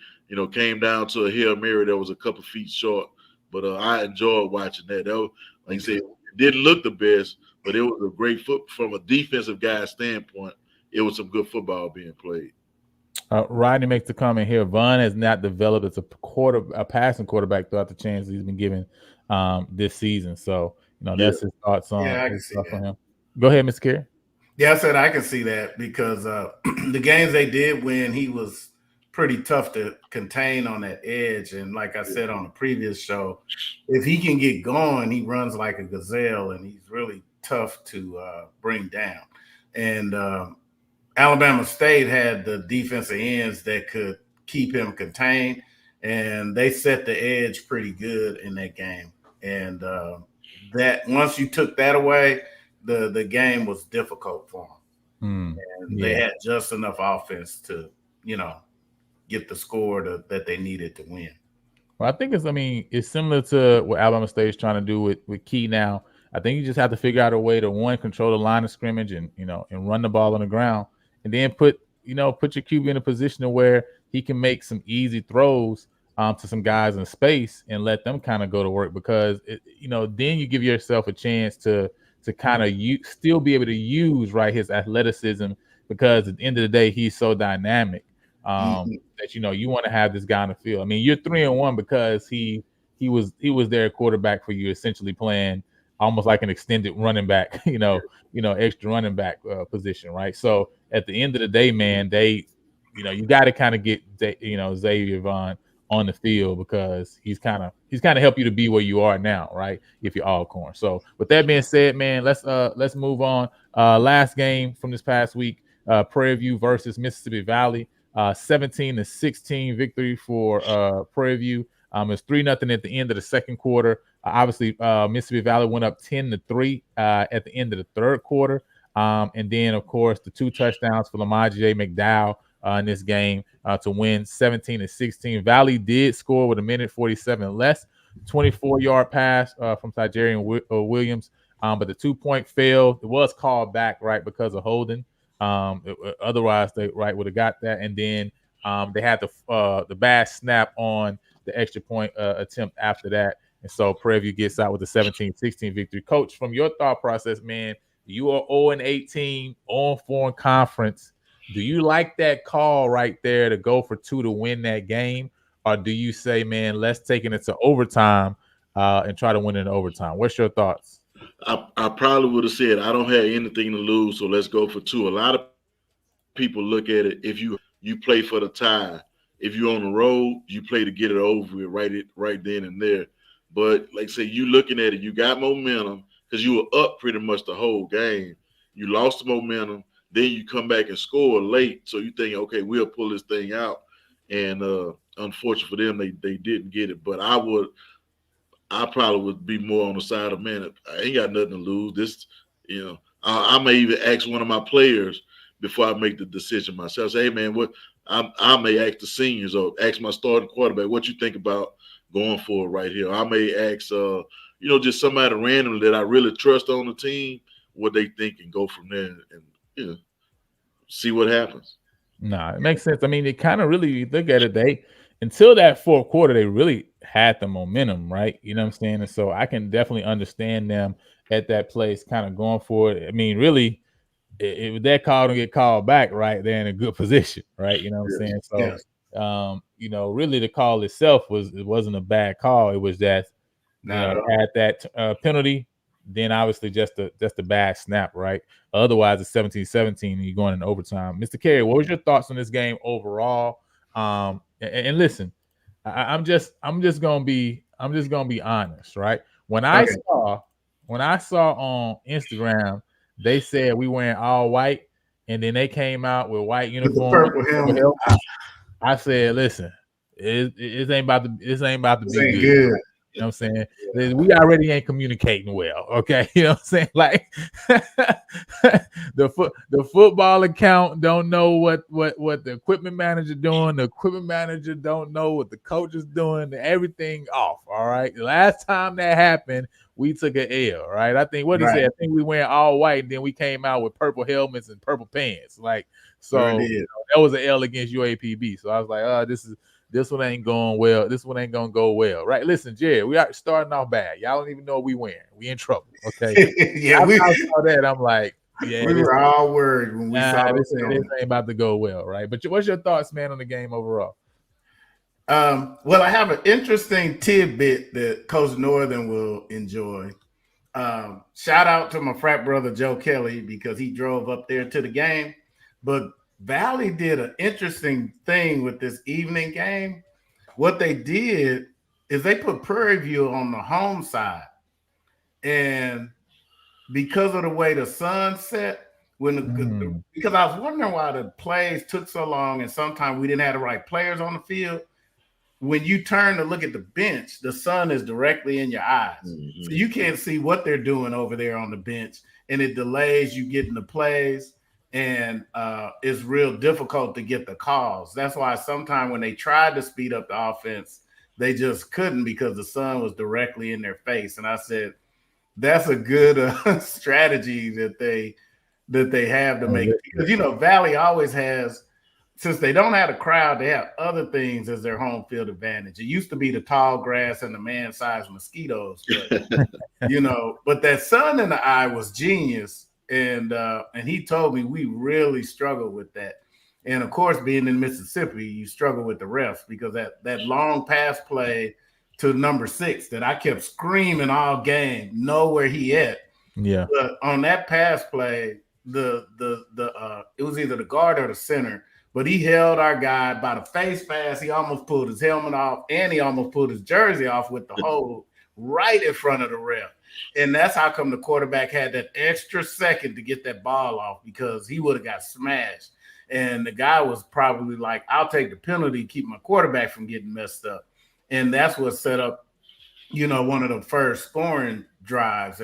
Came down to a Hail Mary that was a couple feet short. But I enjoyed watching that. That was, like I said, it didn't look the best, but it was a great from a defensive guy standpoint. It was some good football being played. Rodney makes the comment here. Vaughn has not developed as a passing quarterback throughout the chances he's been given this season. So that's his thoughts on, I can see that. on him. Go ahead, Mr. Carey. Yeah, I said I can see that because the games they did win, he was pretty tough to contain on that edge. And like I said on the previous show, if he can get going, he runs like a gazelle, and he's really tough to bring down. And Alabama State had the defensive ends that could keep him contained, and they set the edge pretty good in that game. And that once you took that away, the game was difficult for them. And they had just enough offense to, get the score that they needed to win. Well, I think it's similar to what Alabama State is trying to do with Key now. I think you just have to figure out a way to, one, control the line of scrimmage and run the ball on the ground, and then put your QB in a position to where he can make some easy throws to some guys in space and let them kind of go to work, because then you give yourself a chance to kind of still be able to use his athleticism, because at the end of the day he's so dynamic that you want to have this guy on the field. I mean, you're 3-1 because he was their quarterback for you, essentially playing almost like an extended running back, extra running back position, right? So at the end of the day, man, you got to kind of get Xavier Vaughn on the field, because he's kind of helped you to be where you are now, right? If you're Alcorn. So with that being said, man, let's move on. Last game from this past week, Prairie View versus Mississippi Valley, 17-16 victory for Prairie View. It's 3-0 at the end of the second quarter. Obviously, Mississippi Valley went up 10-3 at the end of the third quarter. And then, of course, the 2 touchdowns for Lamar J. McDowell in this game to win 17-16. Valley did score with 1:47 less, 24-yard pass from Tijerian Williams, but the 2-point failed. It was called back, right, because of holding. Otherwise, they would have got that. And then they had the bad snap on the extra point attempt after that. And so Prairie View gets out with a 17-16 victory. Coach, from your thought process, man, you are 0-18, 0-4 in conference. Do you like that call right there to go for 2 to win that game? Or do you say, man, let's take it into overtime and try to win it in overtime? What's your thoughts? I probably would have said, I don't have anything to lose, so let's go for 2. A lot of people look at it, if you play for the tie. If you're on the road, you play to get it over with right then and there. But like I say, you looking at it, you got momentum because you were up pretty much the whole game. You lost the momentum. Then you come back and score late, so you think, okay, we'll pull this thing out. And unfortunately for them, they didn't get it. But I probably would be more on the side of, man, I ain't got nothing to lose. This, I may even ask one of my players before I make the decision myself. Say, hey, man, I may ask the seniors or ask my starting quarterback, what you think about going for it right here. I may ask, just somebody randomly that I really trust on the team, what they think, and go from there and see what happens. Nah, it makes sense. I mean, it kind of really, look at it, until that fourth quarter, they really had the momentum, right? You know what I'm saying? And so I can definitely understand them at that place kind of going for it. I mean, really, if that call don't get called back, right, they're in a good position, right? You know what I'm saying? So, really the call itself wasn't a bad call. It was that, had that penalty, then obviously just a bad snap, right? Otherwise, it's 17-17 and you're going in overtime. Mr. Carey, what was your thoughts on this game overall? And listen, I'm just gonna be honest, right? When I saw on Instagram, they said we wearing all white, and then they came out with white uniform. I said, listen, it ain't about to be good. You know what I'm saying? We already ain't communicating well, okay? You know what I'm saying? Like the football account don't know what the equipment manager doing. The equipment manager don't know what the coach is doing. Everything off, all right? The last time that happened, we took an L, right? I think I think we went all white, and then we came out with purple helmets and purple pants. Like, so that was an L against UAPB. So I was like, this one ain't going well. This one ain't gonna go well, right? Listen, Jerry, we are starting off bad. Y'all don't even know what we wearing. We in trouble, okay? I saw that. I'm like, we were all worried when we saw this ain't about to go well, right? But what's your thoughts, man, on the game overall? Well, I have an interesting tidbit that Coach Northern will enjoy. Shout out to my frat brother Joe Kelly because he drove up there to the game. But Valley did an interesting thing with this evening game. What they did is they put Prairie View on the home side. And because of the way the sun set, because I was wondering why the plays took so long and sometimes we didn't have the right players on the field. When you turn to look at the bench, the sun is directly in your eyes. Mm-hmm. So you can't see what they're doing over there on the bench, and it delays you getting the plays, and it's real difficult to get the calls. That's why sometimes when they tried to speed up the offense, they just couldn't because the sun was directly in their face. And I said, that's a good strategy that they have to make. Because, Valley always has, since they don't have a crowd, they have other things as their home field advantage. It used to be the tall grass and the man-sized mosquitoes, but, but that sun in the eye was genius. And he told me we really struggled with that. And, of course, being in Mississippi, you struggle with the refs because that long pass play to number 6 that I kept screaming all game, know where he at. Yeah. But on that pass play, it was either the guard or the center, but he held our guy by the face pass. He almost pulled his helmet off, and he almost pulled his jersey off with the hold right in front of the ref. And that's how come the quarterback had that extra second to get that ball off because he would have got smashed. And the guy was probably like, I'll take the penalty, keep my quarterback from getting messed up. And that's what set up, one of the first scoring drives.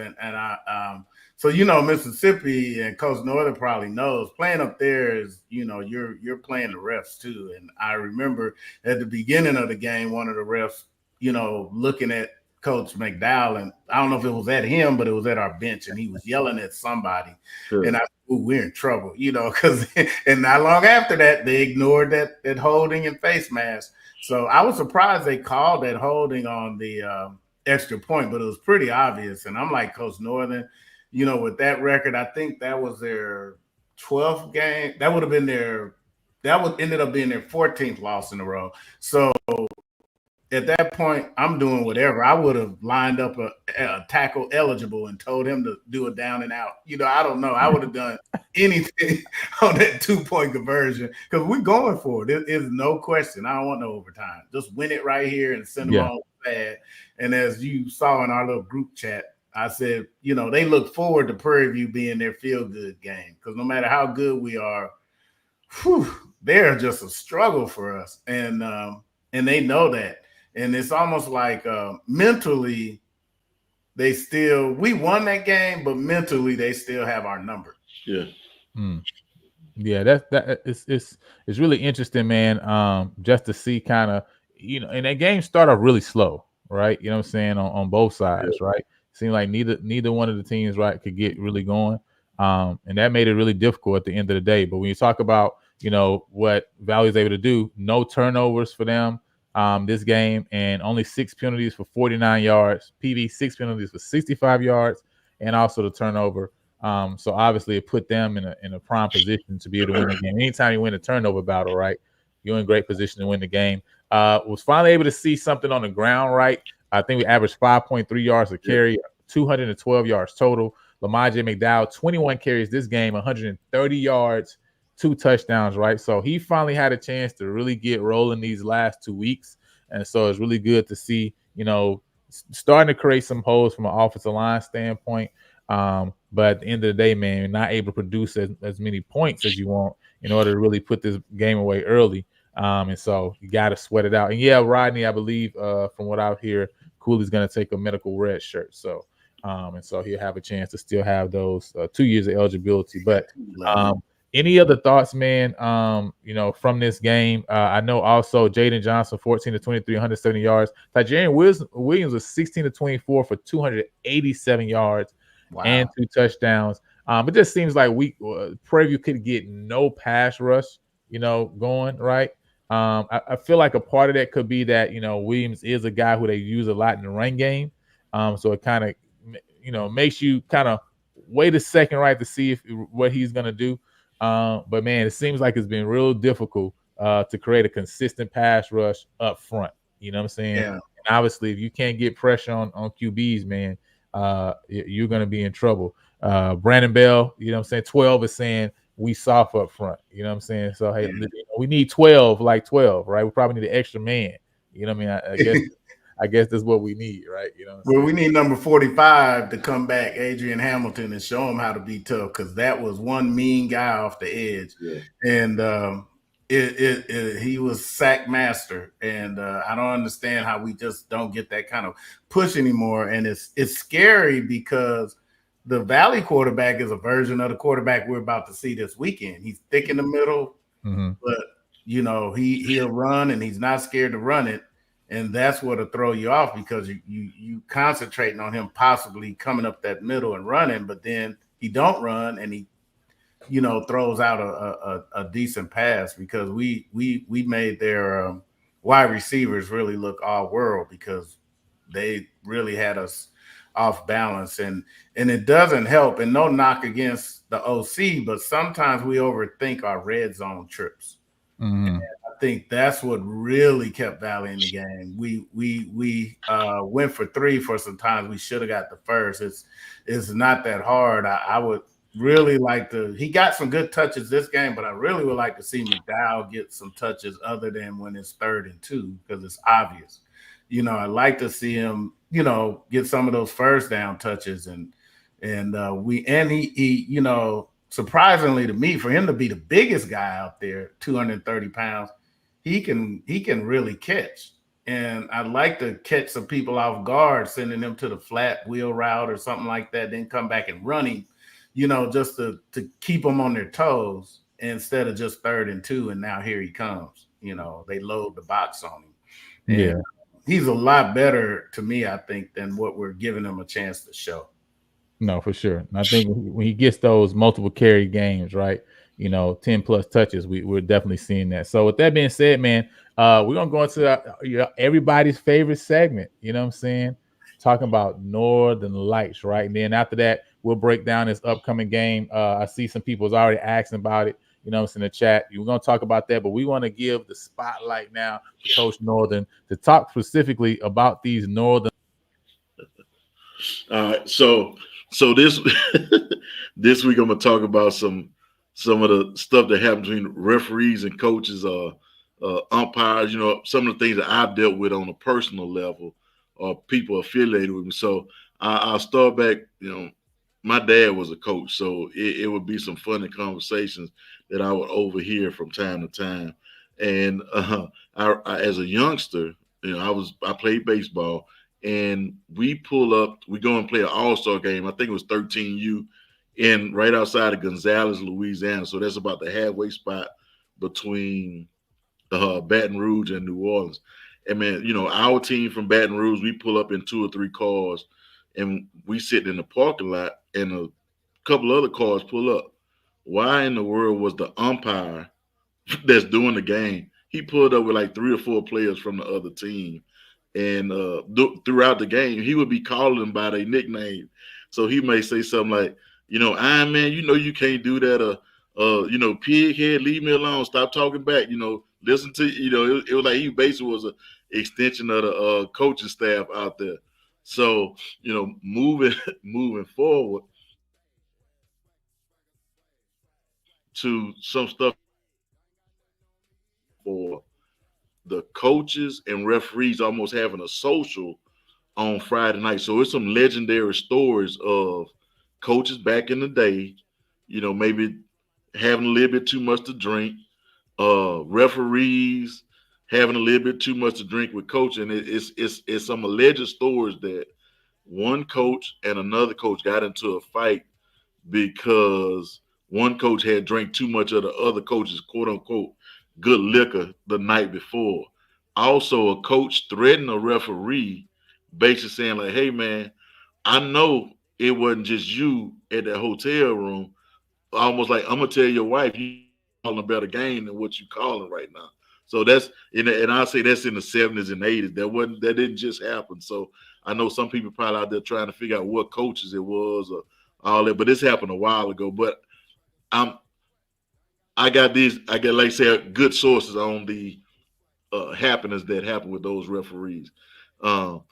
So, Mississippi and Coach Northern probably knows playing up there is, you're playing the refs too. And I remember at the beginning of the game, one of the refs, looking at Coach McDowell, and I don't know if it was at him, but it was at our bench, and he was yelling at somebody. Sure. And I said, we're in trouble, because and not long after that, they ignored that holding and face mask. So I was surprised they called that holding on the extra point, but it was pretty obvious. And I'm like, Coach Northern, with that record, I think that was their 12th game. That ended up being their 14th loss in a row. So at that point, I'm doing whatever. I would have lined up a tackle eligible and told him to do a down and out. I don't know. I would have done anything on that 2-point conversion because we're going for it. There's no question. I don't want no overtime. Just win it right here and send them all bad. And as you saw in our little group chat, I said, they look forward to Prairie View being their feel-good game because no matter how good we are, they're just a struggle for us. And they know that. And it's almost like mentally, we won that game, but mentally they still have our number. Yeah. Yeah, it's really interesting, man. Just to see kind of, and that game started off really slow, right? You know what I'm saying, on both sides, right? Seemed like neither one of the teams, right, could get really going. And that made it really difficult at the end of the day. But when you talk about, what Valley is able to do, no turnovers for them. This game, and only 6 penalties for 49 yards. PV 6 penalties for 65 yards, and also the turnover. So obviously it put them in a prime position to be able to win the game. Anytime you win a turnover battle, right, you're in great position to win the game. Was finally able to see something on the ground, right? I think we averaged 5.3 yards a carry, 212 yards total. Lamar J. McDowell, 21 carries this game, 130 yards. 2 touchdowns, right? So he finally had a chance to really get rolling these last 2 weeks. And so it's really good to see, starting to create some holes from an offensive line standpoint. But at the end of the day, man, you're not able to produce as many points as you want in order to really put this game away early. And so you got to sweat it out. And yeah, Rodney, I believe from what I hear, Cooley's going to take a medical red shirt. So, and so he'll have a chance to still have those 2 years of eligibility. But, any other thoughts, man, from this game? I know also Jaden Johnson, 14 to 23, 170 yards. Tajarian Williams was 16 to 24 for 287 yards and 2 touchdowns. It just seems like Prairie View could get no pass rush, going, right? I feel like a part of that could be that, Williams is a guy who they use a lot in the run game. So it kind of, makes you kind of wait a second, right, to see what he's going to do. But man, it seems like it's been real difficult to create a consistent pass rush up front. You know what I'm saying? Yeah. And obviously, if you can't get pressure on QBs, man, you're going to be in trouble. Brandon Bell, you know what I'm saying? 12 is saying we soft up front. You know what I'm saying? So, hey, we need 12 like 12, right? We probably need an extra man. You know what I mean? I guess that's what we need, right? You know. Well, we need number 45 to come back, Adrian Hamilton, and show him how to be tough, because that was one mean guy off the edge, and he was sack master, and I don't understand how we just don't get that kind of push anymore, and it's scary because the Valley quarterback is a version of the quarterback we're about to see this weekend. He's thick in the middle, but he'll run, and he's not scared to run it. And that's what'll throw you off, because you concentrating on him possibly coming up that middle and running, but then he don't run, and he throws out a decent pass, because we made their wide receivers really look all world, because they really had us off balance, and it doesn't help. And no knock against the OC, but sometimes we overthink our red zone trips. And I think that's what really kept Valley in the game. We went for 3 for some times. We should have got the first. It's not that hard. I would really like to. He got some good touches this game, but I really would like to see McDowell get some touches other than when it's 3rd and 2, because it's obvious. I'd like to see him, get some of those first down touches, and he surprisingly to me, for him to be the biggest guy out there, 230 pounds, he can really catch. And I'd like to catch some people off guard, sending them to the flat wheel route or something like that, then come back and running, just to keep them on their toes, instead of just 3rd and 2. And now here he comes. They load the box on him. And he's a lot better to me, I think, than what we're giving him a chance to show. No, for sure. And I think when he gets those multiple carry games, right, 10 plus touches, we're definitely seeing that. So with that being said, man, we're going to go into everybody's favorite segment, you know what I'm saying? Talking about Northern Lights, right? And then after that, we'll break down this upcoming game. I see some people's already asking about it, in the chat. We're going to talk about that, but we want to give the spotlight now to Coach Northern to talk specifically about these Northern. All right, so this this week I'm gonna talk about some of the stuff that happens between referees and coaches, umpires. Some of the things that I've dealt with on a personal level, or people affiliated with me. So I'll start back. My dad was a coach, so it would be some funny conversations that I would overhear from time to time. And I as a youngster, I played baseball. And we go and play an all-star game. I think it was 13U right outside of Gonzales, Louisiana. So that's about the halfway spot between Baton Rouge and New Orleans. And man, our team from Baton Rouge, we pull up in 2 or 3 cars, and we sit in the parking lot, and a couple other cars pull up. Why in the world was the umpire that's doing the game? He pulled up with like 3 or 4 players from the other team. And throughout the game, he would be calling them by their nickname. So he may say something like, Iron Man, you can't do that. Pig head, leave me alone. Stop talking back. Listen to, it was like he basically was an extension of the coaching staff out there. So, moving forward to some stuff for the coaches and referees almost having a social on Friday night. So it's some legendary stories of coaches back in the day, maybe having a little bit too much to drink, referees having a little bit too much to drink with coaching. It's some alleged stories that one coach and another coach got into a fight because one coach had drank too much of the other coach's quote unquote good liquor the night before. Also, a coach threatened a referee, basically saying like, hey man, I know it wasn't just you at that hotel room. Almost like, I'm gonna tell your wife you calling a better game than what you calling right now. So that's and I'll say that's in the 70s and 80s. That didn't just happen. So I know some people probably out there trying to figure out what coaches it was or all that, but this happened a while ago. But I got like I said, good sources on the happenings that happen with those referees. Now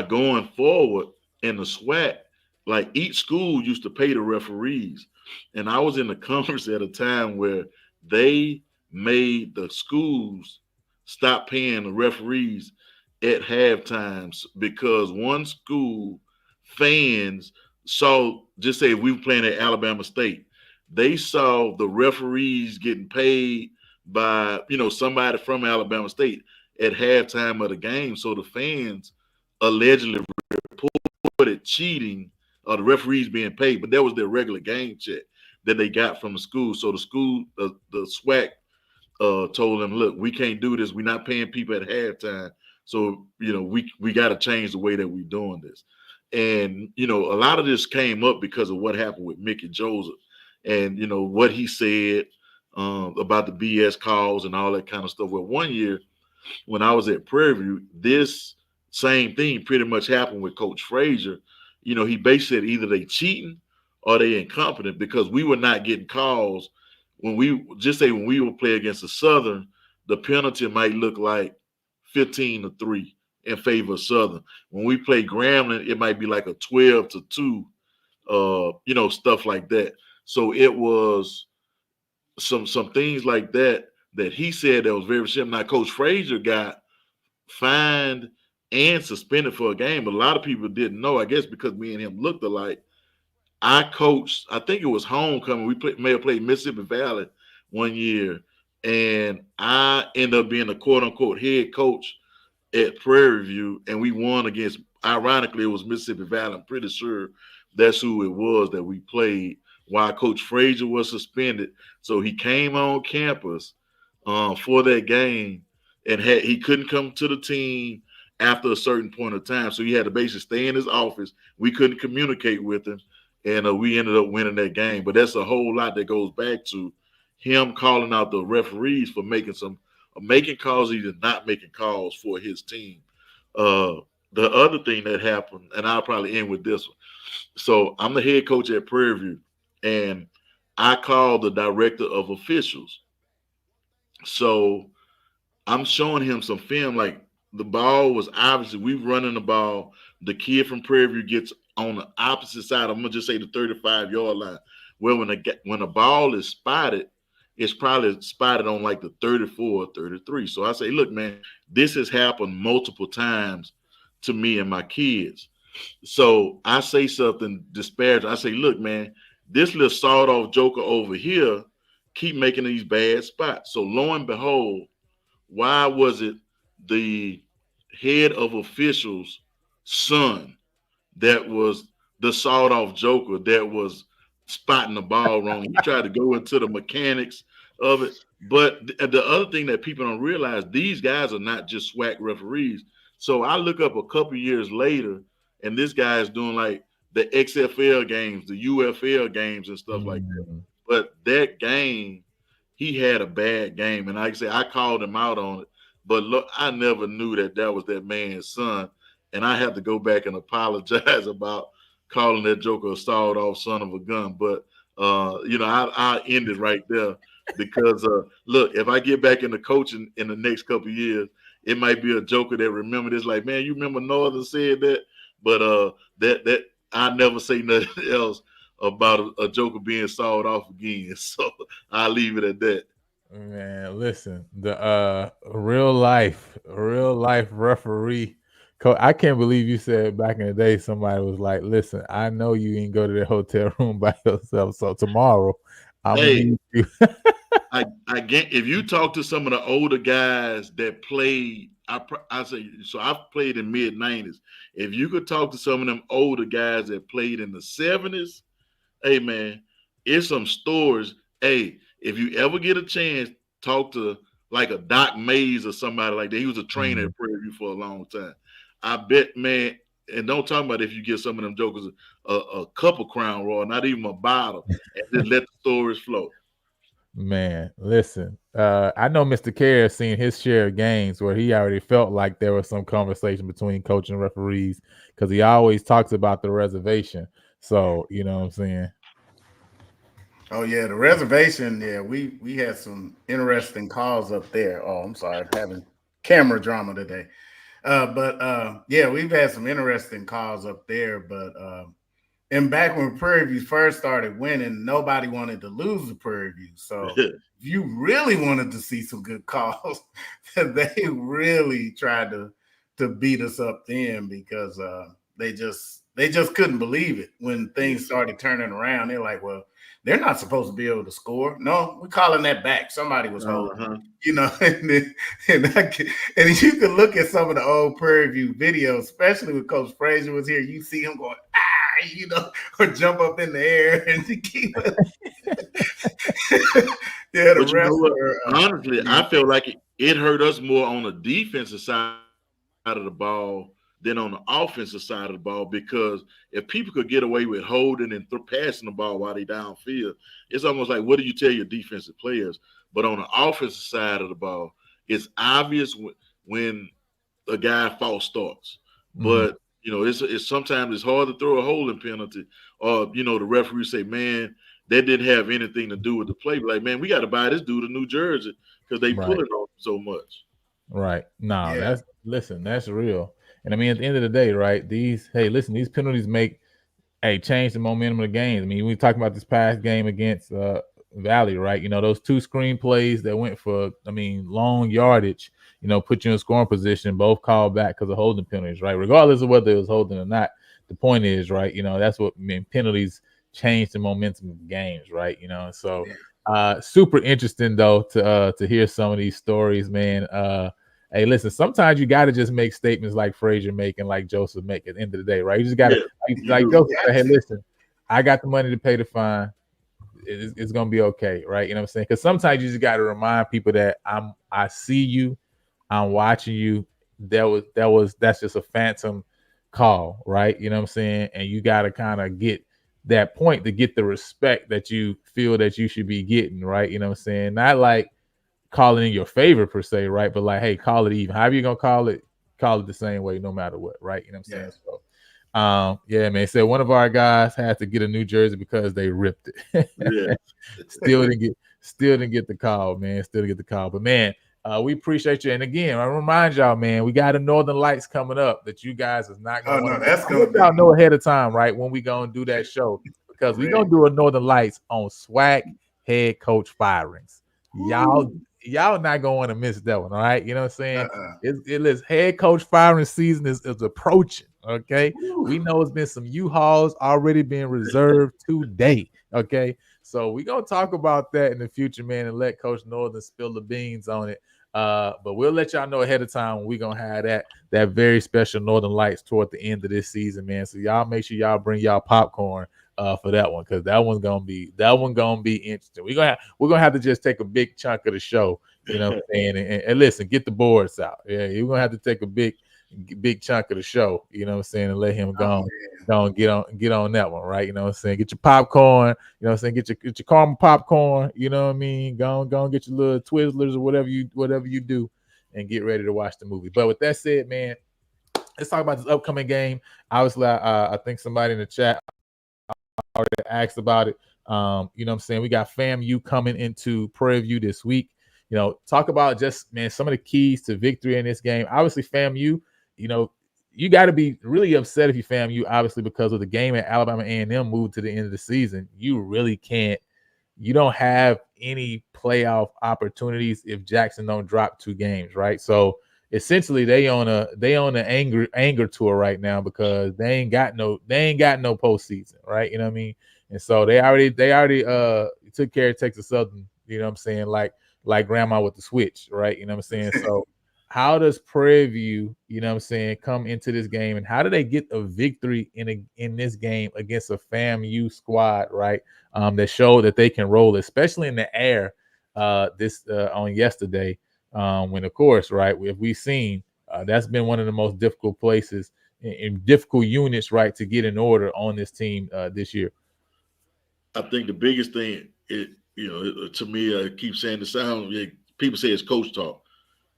going forward in the SWAC, like each school used to pay the referees, and I was in the conference at a time where they made the schools stop paying the referees at halftimes because one school fans saw, just say if we were playing at Alabama State, they saw the referees getting paid by somebody from Alabama State at halftime of the game. So the fans allegedly reported cheating or the referees being paid, but that was their regular game check that they got from the school. So the school, the SWAC told them, look, we can't do this. We're not paying people at halftime. So, we got to change the way that we're doing this. And, a lot of this came up because of what happened with Mickey Joseph and, what he said about the BS calls and all that kind of stuff. Well, one year when I was at Prairie View, this same thing pretty much happened with Coach Frazier. He basically said either they cheating or they incompetent because we were not getting calls. When we would play against the Southern, the penalty might look like 15-3 in favor of Southern. When we play Grambling, it might be like a 12-2, stuff like that. So it was some things like that he said that was very similar. Now, Coach Frazier got fined and suspended for a game, but a lot of people didn't know, I guess because me and him looked alike. I coached, I think it was homecoming. We may have played Mississippi Valley one year, and I ended up being a quote-unquote head coach at Prairie View, and we won against, ironically, it was Mississippi Valley. I'm pretty sure that's who it was that we played while Coach Frazier was suspended. So he came on campus for that game, and he couldn't come to the team after a certain point of time. So he had to basically stay in his office. We couldn't communicate with him. And we ended up winning that game. But that's a whole lot that goes back to him calling out the referees for making calls, either not making calls for his team. The other thing that happened, and I'll probably end with this one. So I'm the head coach at Prairie View, and I called the director of officials. So I'm showing him some film, like the ball was obviously, we running the ball. The kid from Prairie View gets on the opposite side. I'm gonna just say the 35-yard line. Well, when a ball is spotted, it's probably spotted on like the 34 or 33. So I say, look, man, this has happened multiple times to me and my kids. So I say something disparaging. I say, look, man, this little sawed-off joker over here keep making these bad spots. So lo and behold, why was it the head of officials' son that was the sawed-off joker that was spotting the ball wrong? He tried to go into the mechanics of it. But the other thing that people don't realize, these guys are not just SWAC referees. So I look up a couple years later, and this guy is doing like the XFL games, the UFL games and stuff like that. But that game, he had a bad game. And like I say, I called him out on it. But look, I never knew that was that man's son. And I have to go back and apologize about calling that joker a sawed-off son of a gun. But, I end it right there because, look, if I get back into coaching in the next couple of years, it might be a joker that remember this, like, man, you remember Northern said that? But that I never say nothing else about a joker being sawed off again. So I'll leave it at that. Man, listen, the real life referee coach. I can't believe you said back in the day somebody was like, listen, I know you ain't go to the hotel room by yourself, so tomorrow I'm gonna need you. I get, if you talk to some of the older guys that played, I say, so I've played in mid-90s. If you could talk to some of them older guys that played in the 70s, hey man, it's some stories. Hey, if you ever get a chance, talk to like a Doc Mays or somebody like that. He was a trainer at Prairie View for a long time. I bet, man, and don't talk about if you get some of them jokers a cup of Crown Royal, not even a bottle, and just let the stories flow. Man, listen, I know Mr. Kerr has seen his share of games where he already felt like there was some conversation between coach and referees because he always talks about the reservation. So, you know what I'm saying? Oh yeah, the reservation. Yeah, we had some interesting calls up there. Oh, I'm sorry, having camera drama today. But yeah, we've had some interesting calls up there. But and back when Prairie View first started winning, nobody wanted to lose to Prairie View. So if you really wanted to see some good calls, they really tried to beat us up then because they just couldn't believe it when things started turning around. They're like, well, they're not supposed to be able to score. No, we're calling that back. Somebody was holding, you know, and you can look at some of the old Prairie View videos, especially when Coach Frazier was here. You see him going, you know, or jump up in the air and keep it. Yeah, the rest honestly, I feel like it hurt us more on the defensive side of the ball than on the offensive side of the ball, because if people could get away with holding and passing the ball while they downfield, it's almost like, what do you tell your defensive players? But on the offensive side of the ball, it's obvious when a guy false starts. But you know, it's sometimes it's hard to throw a holding penalty, or you know, the referee say, man, that didn't have anything to do with the play. Like, man, we got to buy this dude a New Jersey because they pulling on him so much. Right. No, that's real. And I mean, at the end of the day, right, these penalties change the momentum of the game. I mean, we talking about this past game against Valley, right? You know, those two screen plays that went for, long yardage, you know, put you in scoring position, both called back because of holding penalties, right? Regardless of whether it was holding or not, the point is, right, you know, that's what penalties change the momentum of games, right? You know, so super interesting though to hear some of these stories, man. Hey, listen, sometimes you got to just make statements like Frazier make and like Joseph make at the end of the day, right? You just got to, like Joseph say, hey, listen, I got the money to pay the fine. It's going to be okay, right? You know what I'm saying? Because sometimes you just got to remind people that I see you, I'm watching you. That's just a phantom call, right? You know what I'm saying? And you got to kind of get that point to get the respect that you feel that you should be getting, right? You know what I'm saying? Not like calling in your favor per se, right? But like, hey, call it even. However you gonna call it the same way, no matter what, right? You know what I'm saying? So yeah, man. So one of our guys had to get a New Jersey because they ripped it. Still didn't get the call, man. Still didn't get the call. But man, we appreciate you. And again, I remind y'all, man, we got a Northern Lights coming up that you guys is not gonna let y'all know ahead of time, right? When we gonna do that show, because we gonna do a Northern Lights on SWAC head coach firings. Y'all not going to miss that one, all right? You know what I'm saying? It is head coach firing season is approaching, okay? We know it's been some U-Hauls already being reserved today, okay? So we're going to talk about that in the future, man, and let Coach Northern spill the beans on it. But we'll let y'all know ahead of time when we're going to have that very special Northern Lights toward the end of this season, man. So y'all make sure y'all bring y'all popcorn for that one, because that one's gonna be interesting. We're gonna have to just take a big chunk of the show, you know what I'm saying, and listen, get the boards out. Yeah, you're gonna have to take a big chunk of the show, you know what I'm saying, and let him go and get on that one, right? You know what I'm saying, get your popcorn, you know what I'm saying, get your caramel popcorn, you know what I mean, go and get your little Twizzlers or whatever you do, and get ready to watch the movie. But with that said, man, let's talk about this upcoming game. Obviously, I think somebody in the chat already asked about it. You know what I'm saying? We got FAMU coming into Prairie View this week. You know, talk about just, man, some of the keys to victory in this game. Obviously, FAMU, you know, you got to be really upset if you FAMU, obviously, because of the game at Alabama A&M moved to the end of the season. You really can't. You don't have any playoff opportunities if Jackson don't drop 2 games, right? So essentially, they on an anger tour right now because they ain't got no postseason, right? You know what I mean? And so they already took care of Texas Southern, you know what I'm saying, like grandma with the switch, right? You know what I'm saying? So how does Prairie View, you know what I'm saying, come into this game, and how do they get a victory in this game against a FAMU squad, right? That showed that they can roll, especially in the air on yesterday. When, of course, right, if we've seen that's been one of the most difficult places and difficult units, right, to get in order on this team this year. I think the biggest thing, to me, I keep saying the sound. People say it's coach talk.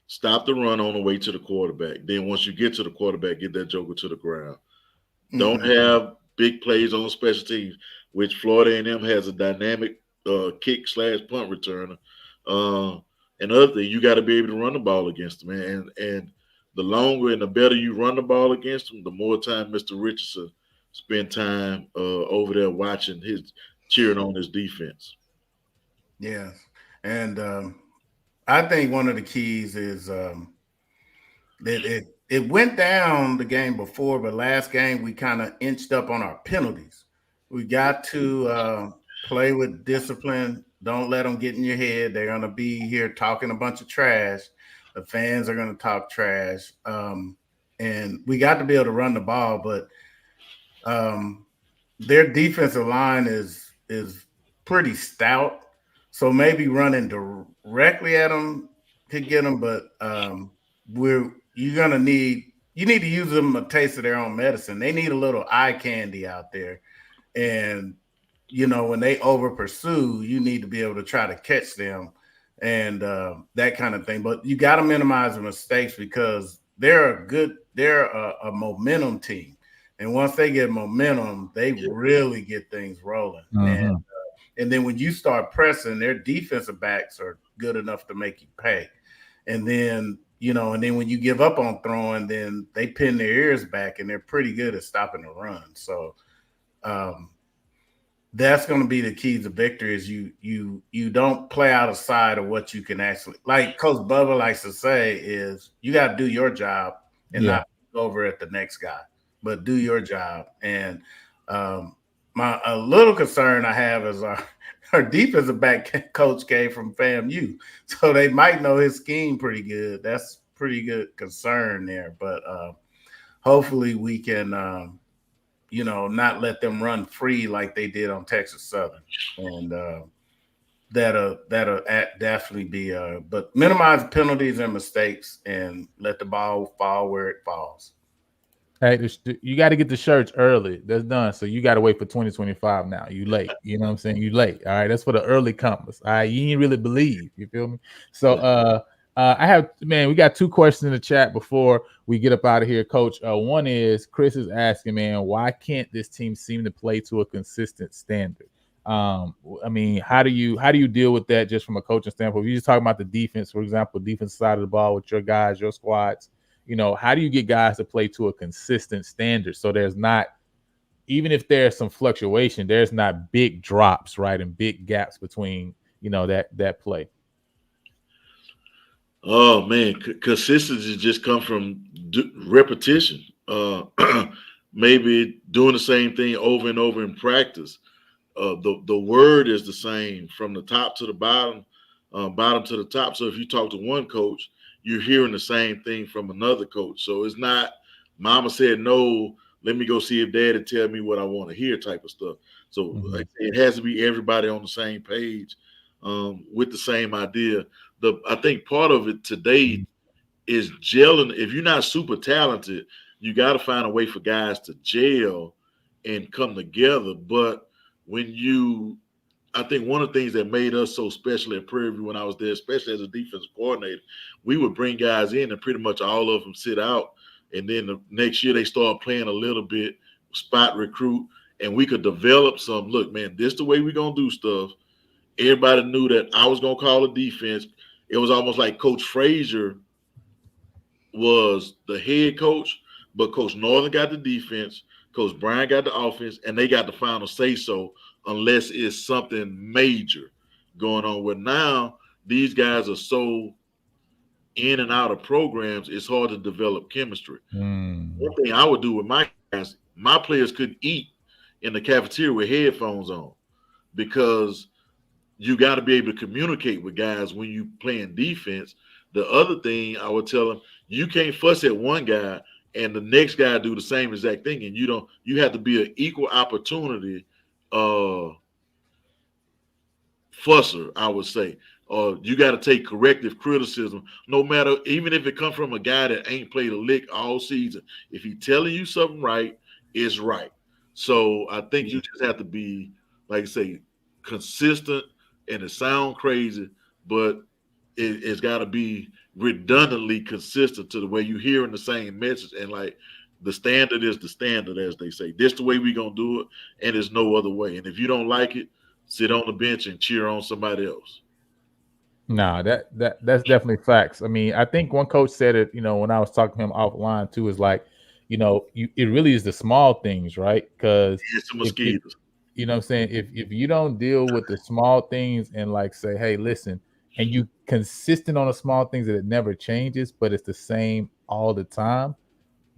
Stop the run on the way to the quarterback. Then once you get to the quarterback, get that joker to the ground. Don't have big plays on special teams, which Florida A&M has a dynamic kick/punt returner. And other thing, you got to be able to run the ball against them. And the longer and the better you run the ball against them, the more time Mr. Richardson spend time over there watching cheering on his defense. Yeah. And I think one of the keys is that it went down the game before, but last game we kind of inched up on our penalties. We got to play with discipline. Don't let them get in your head. They're going to be here talking a bunch of trash. The fans are going to talk trash. And we got to be able to run the ball, but their defensive line is pretty stout. So maybe running directly at them could get them, but you need to use them a taste of their own medicine. They need a little eye candy out there. And when they over pursue, you need to be able to try to catch them and that kind of thing. But you got to minimize the mistakes because they're a momentum team. And once they get momentum, they really get things rolling. Mm-hmm. And then when you start pressing, their defensive backs are good enough to make you pay. And then, when you give up on throwing, then they pin their ears back and they're pretty good at stopping the run. So that's going to be the key to victory is you don't play out of sight of what you can actually, like Coach Bubba likes to say, is you got to do your job and not look over at the next guy, but do your job. And a little concern I have is our defensive back coach came from FAMU, so they might know his scheme pretty good. That's pretty good concern there, but hopefully we can not let them run free like they did on Texas Southern, and that'll definitely be but minimize penalties and mistakes and let the ball fall where it falls. Hey, you got to get the shirts early. That's done. So you got to wait for 2025 now. You late. You know what I'm saying? You late. All right. That's for the early comers. All right. You ain't really believe. You feel me? So we got two questions in the chat before we get up out of here, Coach. One is Chris is asking, man, why can't this team seem to play to a consistent standard? How do you deal with that just from a coaching standpoint? If you just talking about the defense, for example, defense side of the ball with your guys, your squads. How do you get guys to play to a consistent standard so there's not, even if there's some fluctuation, there's not big drops, right, and big gaps between, that play? Oh, man, consistency just comes from repetition. Maybe doing the same thing over and over in practice. The word is the same from the top to the bottom, bottom to the top. So if you talk to one coach, you're hearing the same thing from another coach. So it's not mama said no, let me go see if daddy tell me what I want to hear type of stuff. So it has to be everybody on the same page with the same idea. I think part of it today is gelling. If you're not super talented, you got to find a way for guys to gel and come together. But I think one of the things that made us so special at Prairie when I was there, especially as a defensive coordinator, we would bring guys in and pretty much all of them sit out. And then the next year they start playing a little bit, spot recruit, and we could develop some, look, man, this is the way we're going to do stuff. Everybody knew that I was going to call a defense. It was almost like Coach Frazier was the head coach, but Coach Northern got the defense, Coach Brian got the offense, and they got the final say-so unless it's something major going on. Where now these guys are so in and out of programs, it's hard to develop chemistry. One thing I would do with my guys, my players couldn't eat in the cafeteria with headphones on because you got to be able to communicate with guys when you playing defense. The other thing I would tell them, you can't fuss at one guy and the next guy do the same exact thing. And you have to be an equal opportunity fusser, I would say. You got to take corrective criticism, no matter, even if it comes from a guy that ain't played a lick all season. If he's telling you something right, it's right. So I think you just have to be, like I say, consistent, and it sounds crazy, but it's got to be redundantly consistent to the way you're hearing the same message. And like the standard is the standard, as they say. This the way we're going to do it, and there's no other way. And if you don't like it, sit on the bench and cheer on somebody else. No, that's definitely facts. I mean, I think one coach said it, when I was talking to him offline too, is like, it really is the small things, right? Because It's the if mosquitoes. you know what I'm saying, if you don't deal with the small things and like say, hey, listen, and you consistent on the small things that it never changes, but it's the same all the time,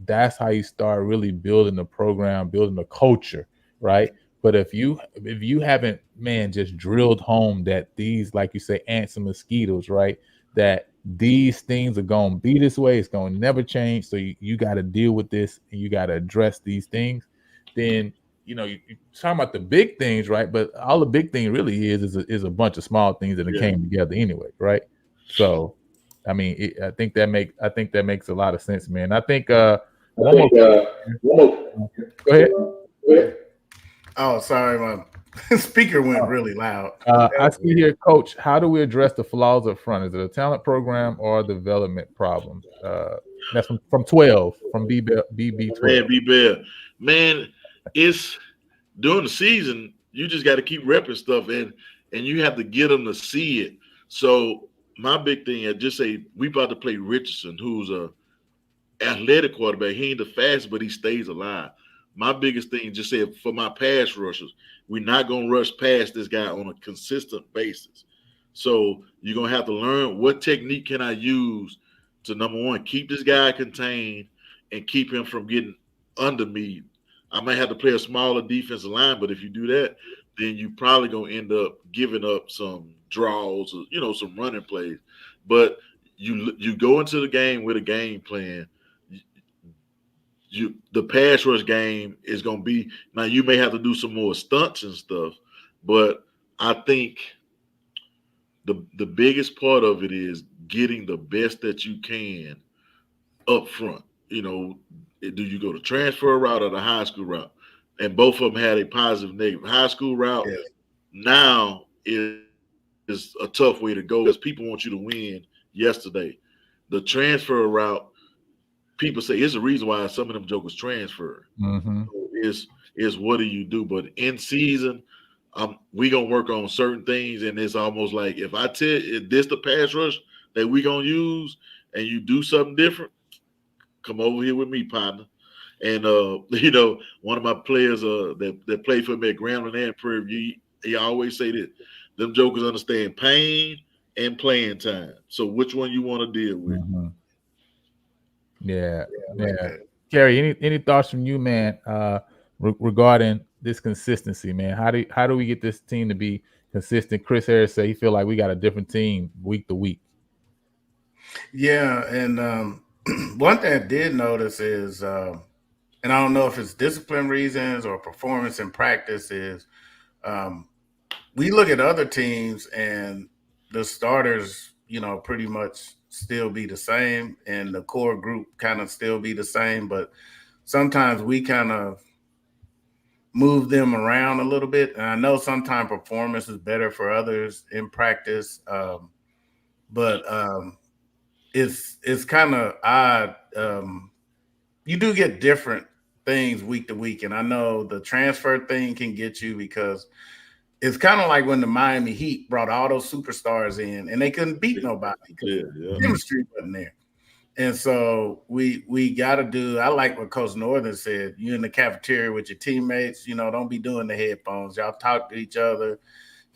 that's how you start really building the program, building the culture, right? But if you haven't, man, just drilled home that these, like you say, ants and mosquitoes, right? That these things are gonna be this way, it's gonna never change. So you got to deal with this and you got to address these things. Then you're talking about the big things, right? But all the big thing really is a bunch of small things that came together anyway, right? So, I mean, I think that makes a lot of sense, man. I think one more. Go ahead. Oh, sorry, my speaker went really loud. I see here, Coach. How do we address the flaws up front? Is it a talent program or a development problem? That's from 12, from BB 12. Man, it's during the season. You just got to keep repping stuff, and you have to get them to see it. So my big thing is just say we about to play Richardson, who's a athletic quarterback. He ain't the fastest, but he stays alive. My biggest thing, just say for my pass rushers, we're not going to rush past this guy on a consistent basis. So you're going to have to learn what technique can I use to, number one, keep this guy contained and keep him from getting under me. I might have to play a smaller defensive line, but if you do that, then you probably going to end up giving up some draws or, some running plays. But you go into the game with a game plan. The pass rush game is going to be now. You may have to do some more stunts and stuff, but I think the biggest part of it is getting the best that you can up front. Do you go the transfer route or the high school route? And both of them had a positive, negative. High school route now is a tough way to go because people want you to win yesterday. The transfer route, people say it's the reason why some of them jokers transfer. Mm-hmm. Is what do you do? But in season, we gonna work on certain things, and it's almost like if I tell you this the pass rush that we gonna use, and you do something different, come over here with me, partner. And one of my players that played for me at Grambling and Prairie, he always say this: them jokers understand pain and playing time. So which one you want to deal with? Mm-hmm. Yeah. Kerry, any thoughts from you, man, regarding this consistency, man? How do we get this team to be consistent? Chris Harris said he feel like we got a different team week to week. Yeah, and one thing I did notice is, and I don't know if it's discipline reasons or performance in practice, is we look at other teams and the starters, pretty much still be the same and the core group kind of still be the same, but sometimes we kind of move them around a little bit. And I know sometimes performance is better for others in practice, but it's kind of odd. You do get different things week to week, and I know the transfer thing can get you because it's kind of like when the Miami Heat brought all those superstars in and they couldn't beat nobody because chemistry wasn't there. And so we got to do – I like what Coach Northern said. You in the cafeteria with your teammates, don't be doing the headphones. Y'all talk to each other,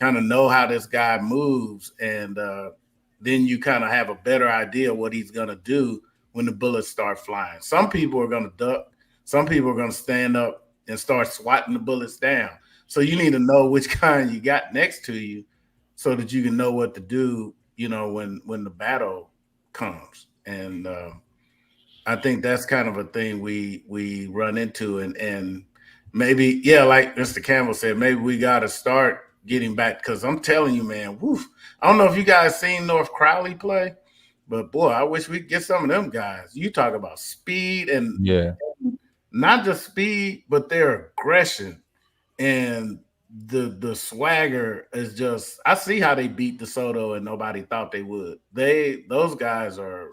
kind of know how this guy moves, and then you kind of have a better idea what he's going to do when the bullets start flying. Some people are going to duck. Some people are going to stand up and start swatting the bullets down. So you need to know which kind you got next to you so that you can know what to do, when the battle comes. And I think that's kind of a thing we run into. And maybe, like Mr. Campbell said, maybe we got to start getting back because I'm telling you, man, I don't know if you guys seen North Crowley play, but, boy, I wish we could get some of them guys. You talk about speed and not just speed, but their aggression. And the swagger is just – I see how they beat DeSoto and nobody thought they would. Those guys are,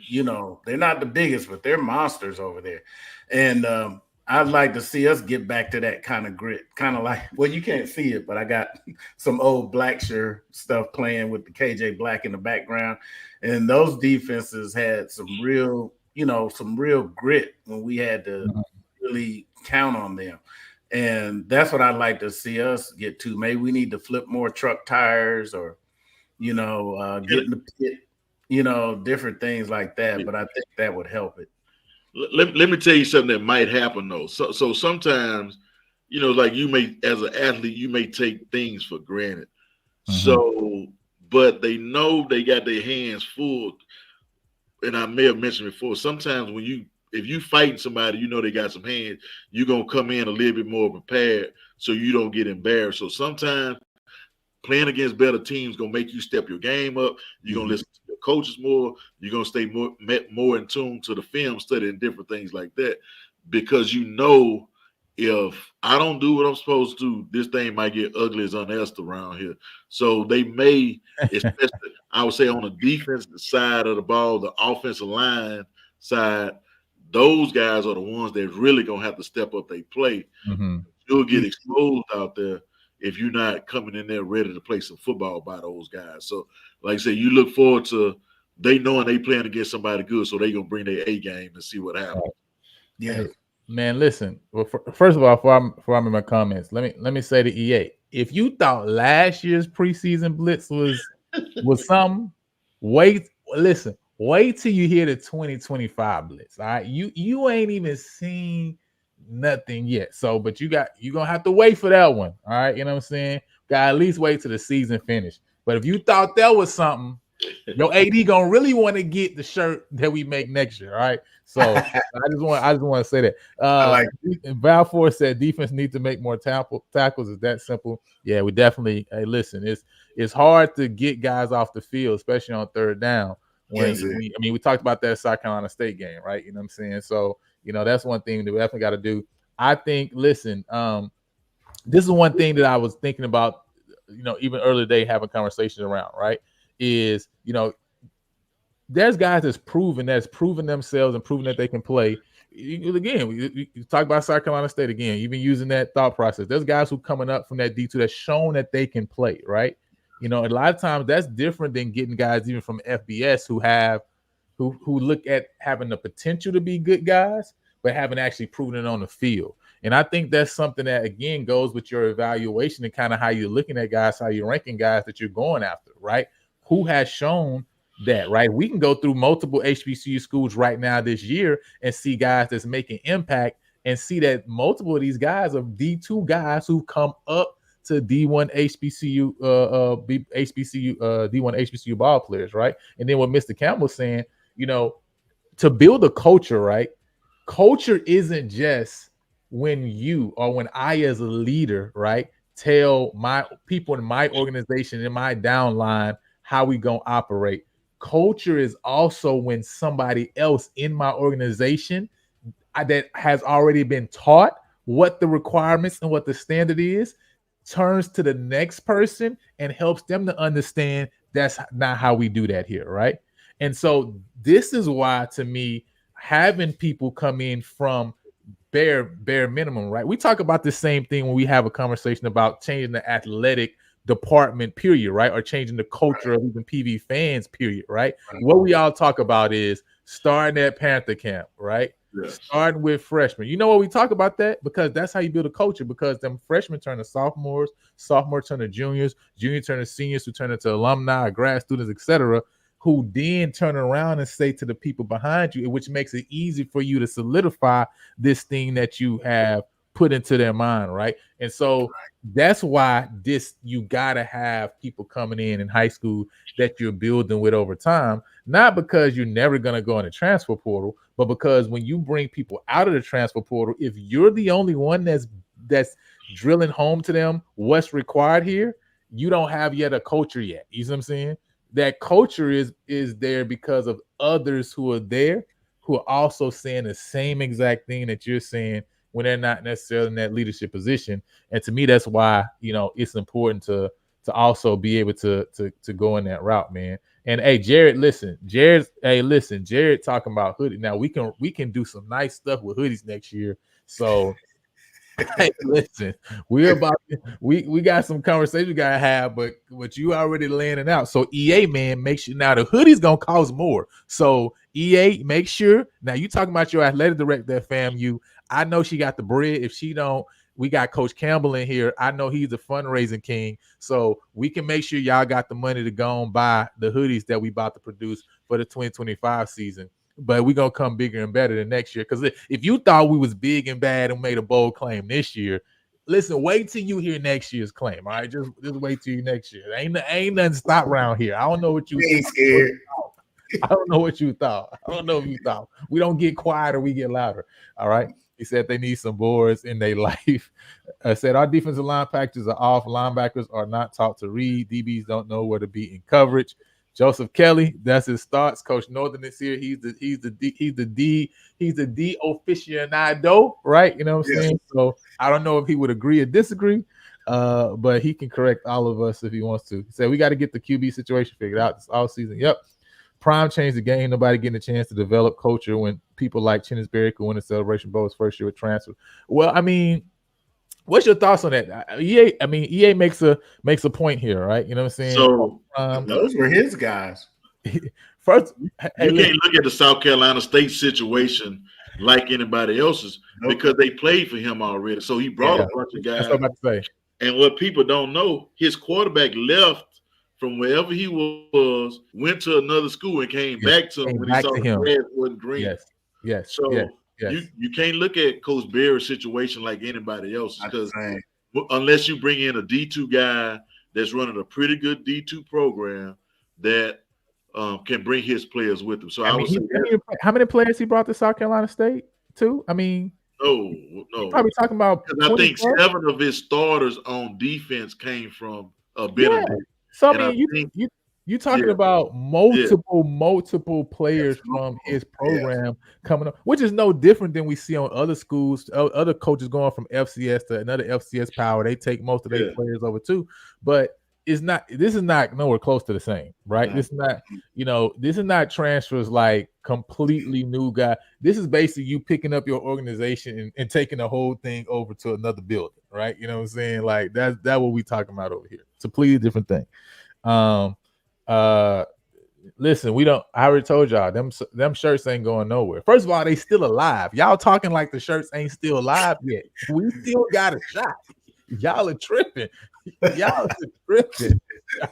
they're not the biggest, but they're monsters over there. And I'd like to see us get back to that kind of grit, kind of like, well, you can't see it, but I got some old Blackshear stuff playing with the KJ Black in the background. And those defenses had some real grit when we had to really count on them. And that's what I'd like to see us get to. Maybe we need to flip more truck tires or, get in the pit, different things like that. But I think that would help it. Let me tell you something that might happen though. So sometimes, like you may, as an athlete, you may take things for granted. So, but they know they got their hands full. And I may have mentioned before, sometimes if you fighting somebody, they got some hands, you're going to come in a little bit more prepared so you don't get embarrassed. So sometimes playing against better teams going to make you step your game up. You're going to listen to your coaches more. You're going to stay more in tune to the film study and different things like that, because if I don't do what I'm supposed to do, this thing might get ugly as unasked around here. So they may, especially I would say on the defensive side of the ball, the offensive line side, those guys are the ones that really going to have to step up their play. You'll get exposed out there if you're not coming in there ready to play some football by those guys. So, like I said, you look forward to they knowing they playing against somebody good, so they going to bring their A game and see what happens. Yeah. Hey, man, listen. Well, first of all, before I'm in my comments, let me say to EA, if you thought last year's preseason blitz was something, wait till you hear the 2025 blitz. All right, you ain't even seen nothing yet. So, but you're gonna have to wait for that one. All right, you know what I'm saying? Gotta at least wait till the season finish. But if you thought that was something, your AD gonna really want to get the shirt that we make next year. All right. So I just want to say that. Balfour said defense needs to make more tackles. Is that simple? Yeah, we definitely. Hey, listen, it's hard to get guys off the field, especially on third down. We talked about that South Carolina State game, right? You know what I'm saying? So, that's one thing that we definitely got to do. I think, listen, this is one thing that I was thinking about, even earlier today, having conversations around, right? Is, there's guys that's proven themselves and proven that they can play. Again, we talk about South Carolina State again, even using that thought process. There's guys who coming up from that D2 that's shown that they can play, right? A lot of times that's different than getting guys even from FBS who look at having the potential to be good guys, but haven't actually proven it on the field. And I think that's something that, again, goes with your evaluation and kind of how you're looking at guys, how you're ranking guys that you're going after, right? Who has shown that, right? We can go through multiple HBCU schools right now this year and see guys that's making impact and see that multiple of these guys are D2 guys who come up to D1 HBCU, D1 HBCU ball players, right? And then what Mr. Campbell's saying, to build a culture, right? Culture isn't just when I as a leader, right, tell my people in my organization, in my downline, how we gonna operate. Culture is also when somebody else in my organization that has already been taught what the requirements and what the standard is, turns to the next person and helps them to understand that's not how we do that here, right? And so this is why, to me, having people come in from bare minimum, right? We talk about the same thing when we have a conversation about changing the athletic department, period, right? Or changing the culture of even PV fans, period, right? What we all talk about is starting at Panther camp, right? Yes. Starting with freshmen. You know what we talk about that? Because that's how you build a culture, because them freshmen turn to sophomores turn to juniors turn to seniors, who turn into alumni, grad students, etc., who then turn around and say to the people behind you, which makes it easy for you to solidify this thing that you have put into their mind, right? And so that's why you gotta have people coming in high school that you're building with over time, not because you're never gonna go in the transfer portal, but because when you bring people out of the transfer portal, if you're the only one that's drilling home to them what's required here, you don't have yet a culture yet. You see what I'm saying? That culture is there because of others who are there, who are also saying the same exact thing that you're saying when they're not necessarily in that leadership position. And to me, that's why, it's important to also be able to go in that route, man. And hey, Jared talking about hoodie. Now we can do some nice stuff with hoodies next year. So hey, listen, we got some conversation we gotta have, but you already laying it out. So EA, man, make sure now the hoodie's gonna cost more. So EA, make sure now you talking about your athletic director at FAMU. I know she got the bread. If she don't, we got Coach Campbell in here. I know he's a fundraising king, so we can make sure y'all got the money to go and buy the hoodies that we about to produce for the 2025 season. But we're gonna come bigger and better than next year. Because if you thought we was big and bad and made a bold claim this year, listen, wait till you hear next year's claim. All right, just wait till you next year. Ain't nothing stop around here. I don't know what you ain't scared. I don't know what you thought. I don't know if you thought. We don't get quiet or we get louder. All right. He said they need some boards in their life. Said our defensive line packages are off. Linebackers are not taught to read. DBs don't know where to be in coverage. Joseph Kelly, that's his thoughts. Coach Northern is here. He's the D aficionado, right? You know what I'm saying? So I don't know if he would agree or disagree, but he can correct all of us if he wants to. He said we got to get the QB situation figured out this all season. Yep. Prime changed the game. Nobody getting a chance to develop culture when people like Chinnisberry could win a Celebration Bowl his first year with transfer. Well, I mean, what's your thoughts on that? EA makes a point here, right? You know what I'm saying? So those were his guys. First, you can't look at the South Carolina State situation like anybody else's because they played for him already. So he brought a bunch of guys. That's what I'm about to say. And what people don't know, his quarterback left from wherever he was, went to another school and came back to him when he saw the grass wasn't green. Yes. So you can't look at Coach Berry's situation like anybody else because unless you bring in a D2 guy that's running a pretty good D2 program that can bring his players with him. So how many players he brought to South Carolina State too? I mean, no. Probably talking about. I think 7 of his starters on defense came from Benedict. Yeah. So I mean, you talking about multiple players from his program coming up, which is no different than we see on other schools, other coaches going from FCS to another FCS power. They take most of their players over too, but this is not nowhere close to the same, right? This is not transfers like completely new guy. This is basically you picking up your organization and taking the whole thing over to another building, right? You know what I'm saying? Like that's what we talking about over here. It's a completely different thing. Listen, I already told y'all them shirts ain't going nowhere. First of all, they still alive. Y'all talking like the shirts ain't still alive yet. We still got a shot. Y'all are tripping. All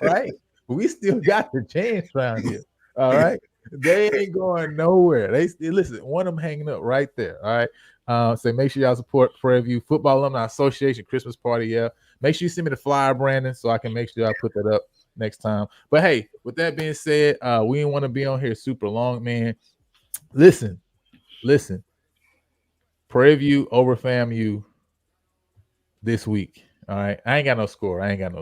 right. We still got the chance around here. All right. They ain't going nowhere. They still listen. One of them hanging up right there. All right. So make sure y'all support Prairie View Football Alumni Association Christmas party. Yeah. Make sure you send me the flyer, Brandon, so I can make sure I put that up next time. But hey, with that being said, we didn't want to be on here super long, man. Listen. Prairie View over FAMU this week. All right. I ain't got no score. You know, I ain't got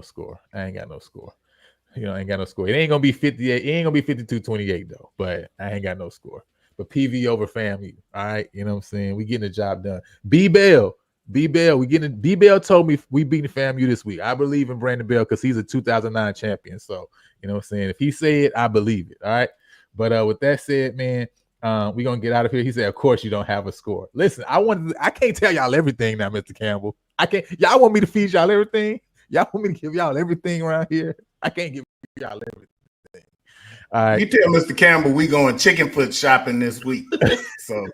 no score. It ain't gonna be 58. It ain't gonna be 52-28 though. But I ain't got no score. But PV over FAMU. All right. You know what I'm saying? We getting the job done. B-Bell. B-Bell told me we beating FAMU this week. I believe in Brandon Bell because he's a 2009 champion. So, you know what I'm saying? If he say it, I believe it. All right. But with that said, man, we're gonna get out of here. He said, of course you don't have a score. Listen, I can't tell y'all everything now, Mr. Campbell. I can't. Y'all want me to feed y'all everything? Y'all want me to give y'all everything around here? I can't give y'all everything. All right. You tell Mr. Campbell we going chicken foot shopping this week. So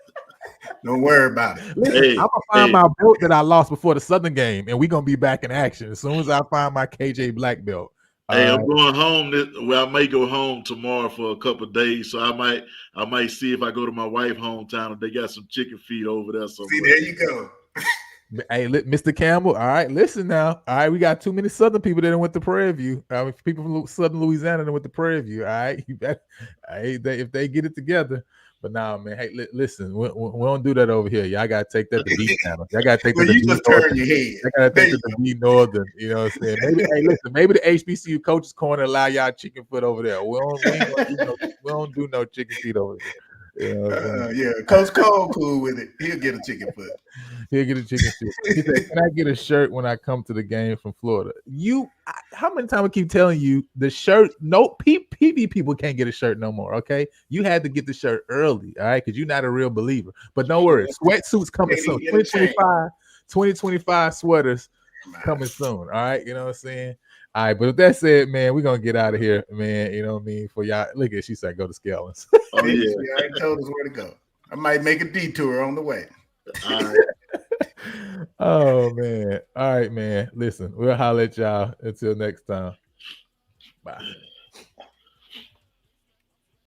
don't worry about it. Listen, I'm gonna find my belt that I lost before the Southern game, and we're gonna be back in action as soon as I find my KJ black belt. I'm going home. I may go home tomorrow for a couple of days, so I might see if I go to my wife's hometown if they got some chicken feet over there somewhere. See, there you go. Hey, Mr. Campbell. All right, listen now. All right, we got too many Southern people that went to Prairie View. People from Southern Louisiana that went to Prairie View. All right, you bet. If they get it together. But nah, man. Hey, listen, we don't do that over here. Y'all gotta take that to B channel. Y'all gotta take that to B Northern. Your head. Y'all gotta take it to B Northern. You know what I'm saying? Maybe the HBCU coaches corner allow y'all chicken foot over there. We don't do no chicken feet over there. Yeah, Coach Cole cool with it. He'll get a chicken foot. He'll get a chicken foot. He said, "Can I get a shirt when I come to the game from Florida?" How many times I keep telling you the shirt? No, PV people can't get a shirt no more. Okay, you had to get the shirt early, all right, because you're not a real believer. But no worries, sweatsuits coming soon. 2025 sweaters coming soon. All right, you know what I'm saying. All right, but with that said, man, we're gonna get out of here, man. You know what I mean? For y'all, look at she said go to Scalens. Oh yeah, she already told us where to go. I might make a detour on the way. All right. Oh man. All right, man. Listen, we'll holler at y'all until next time. Bye.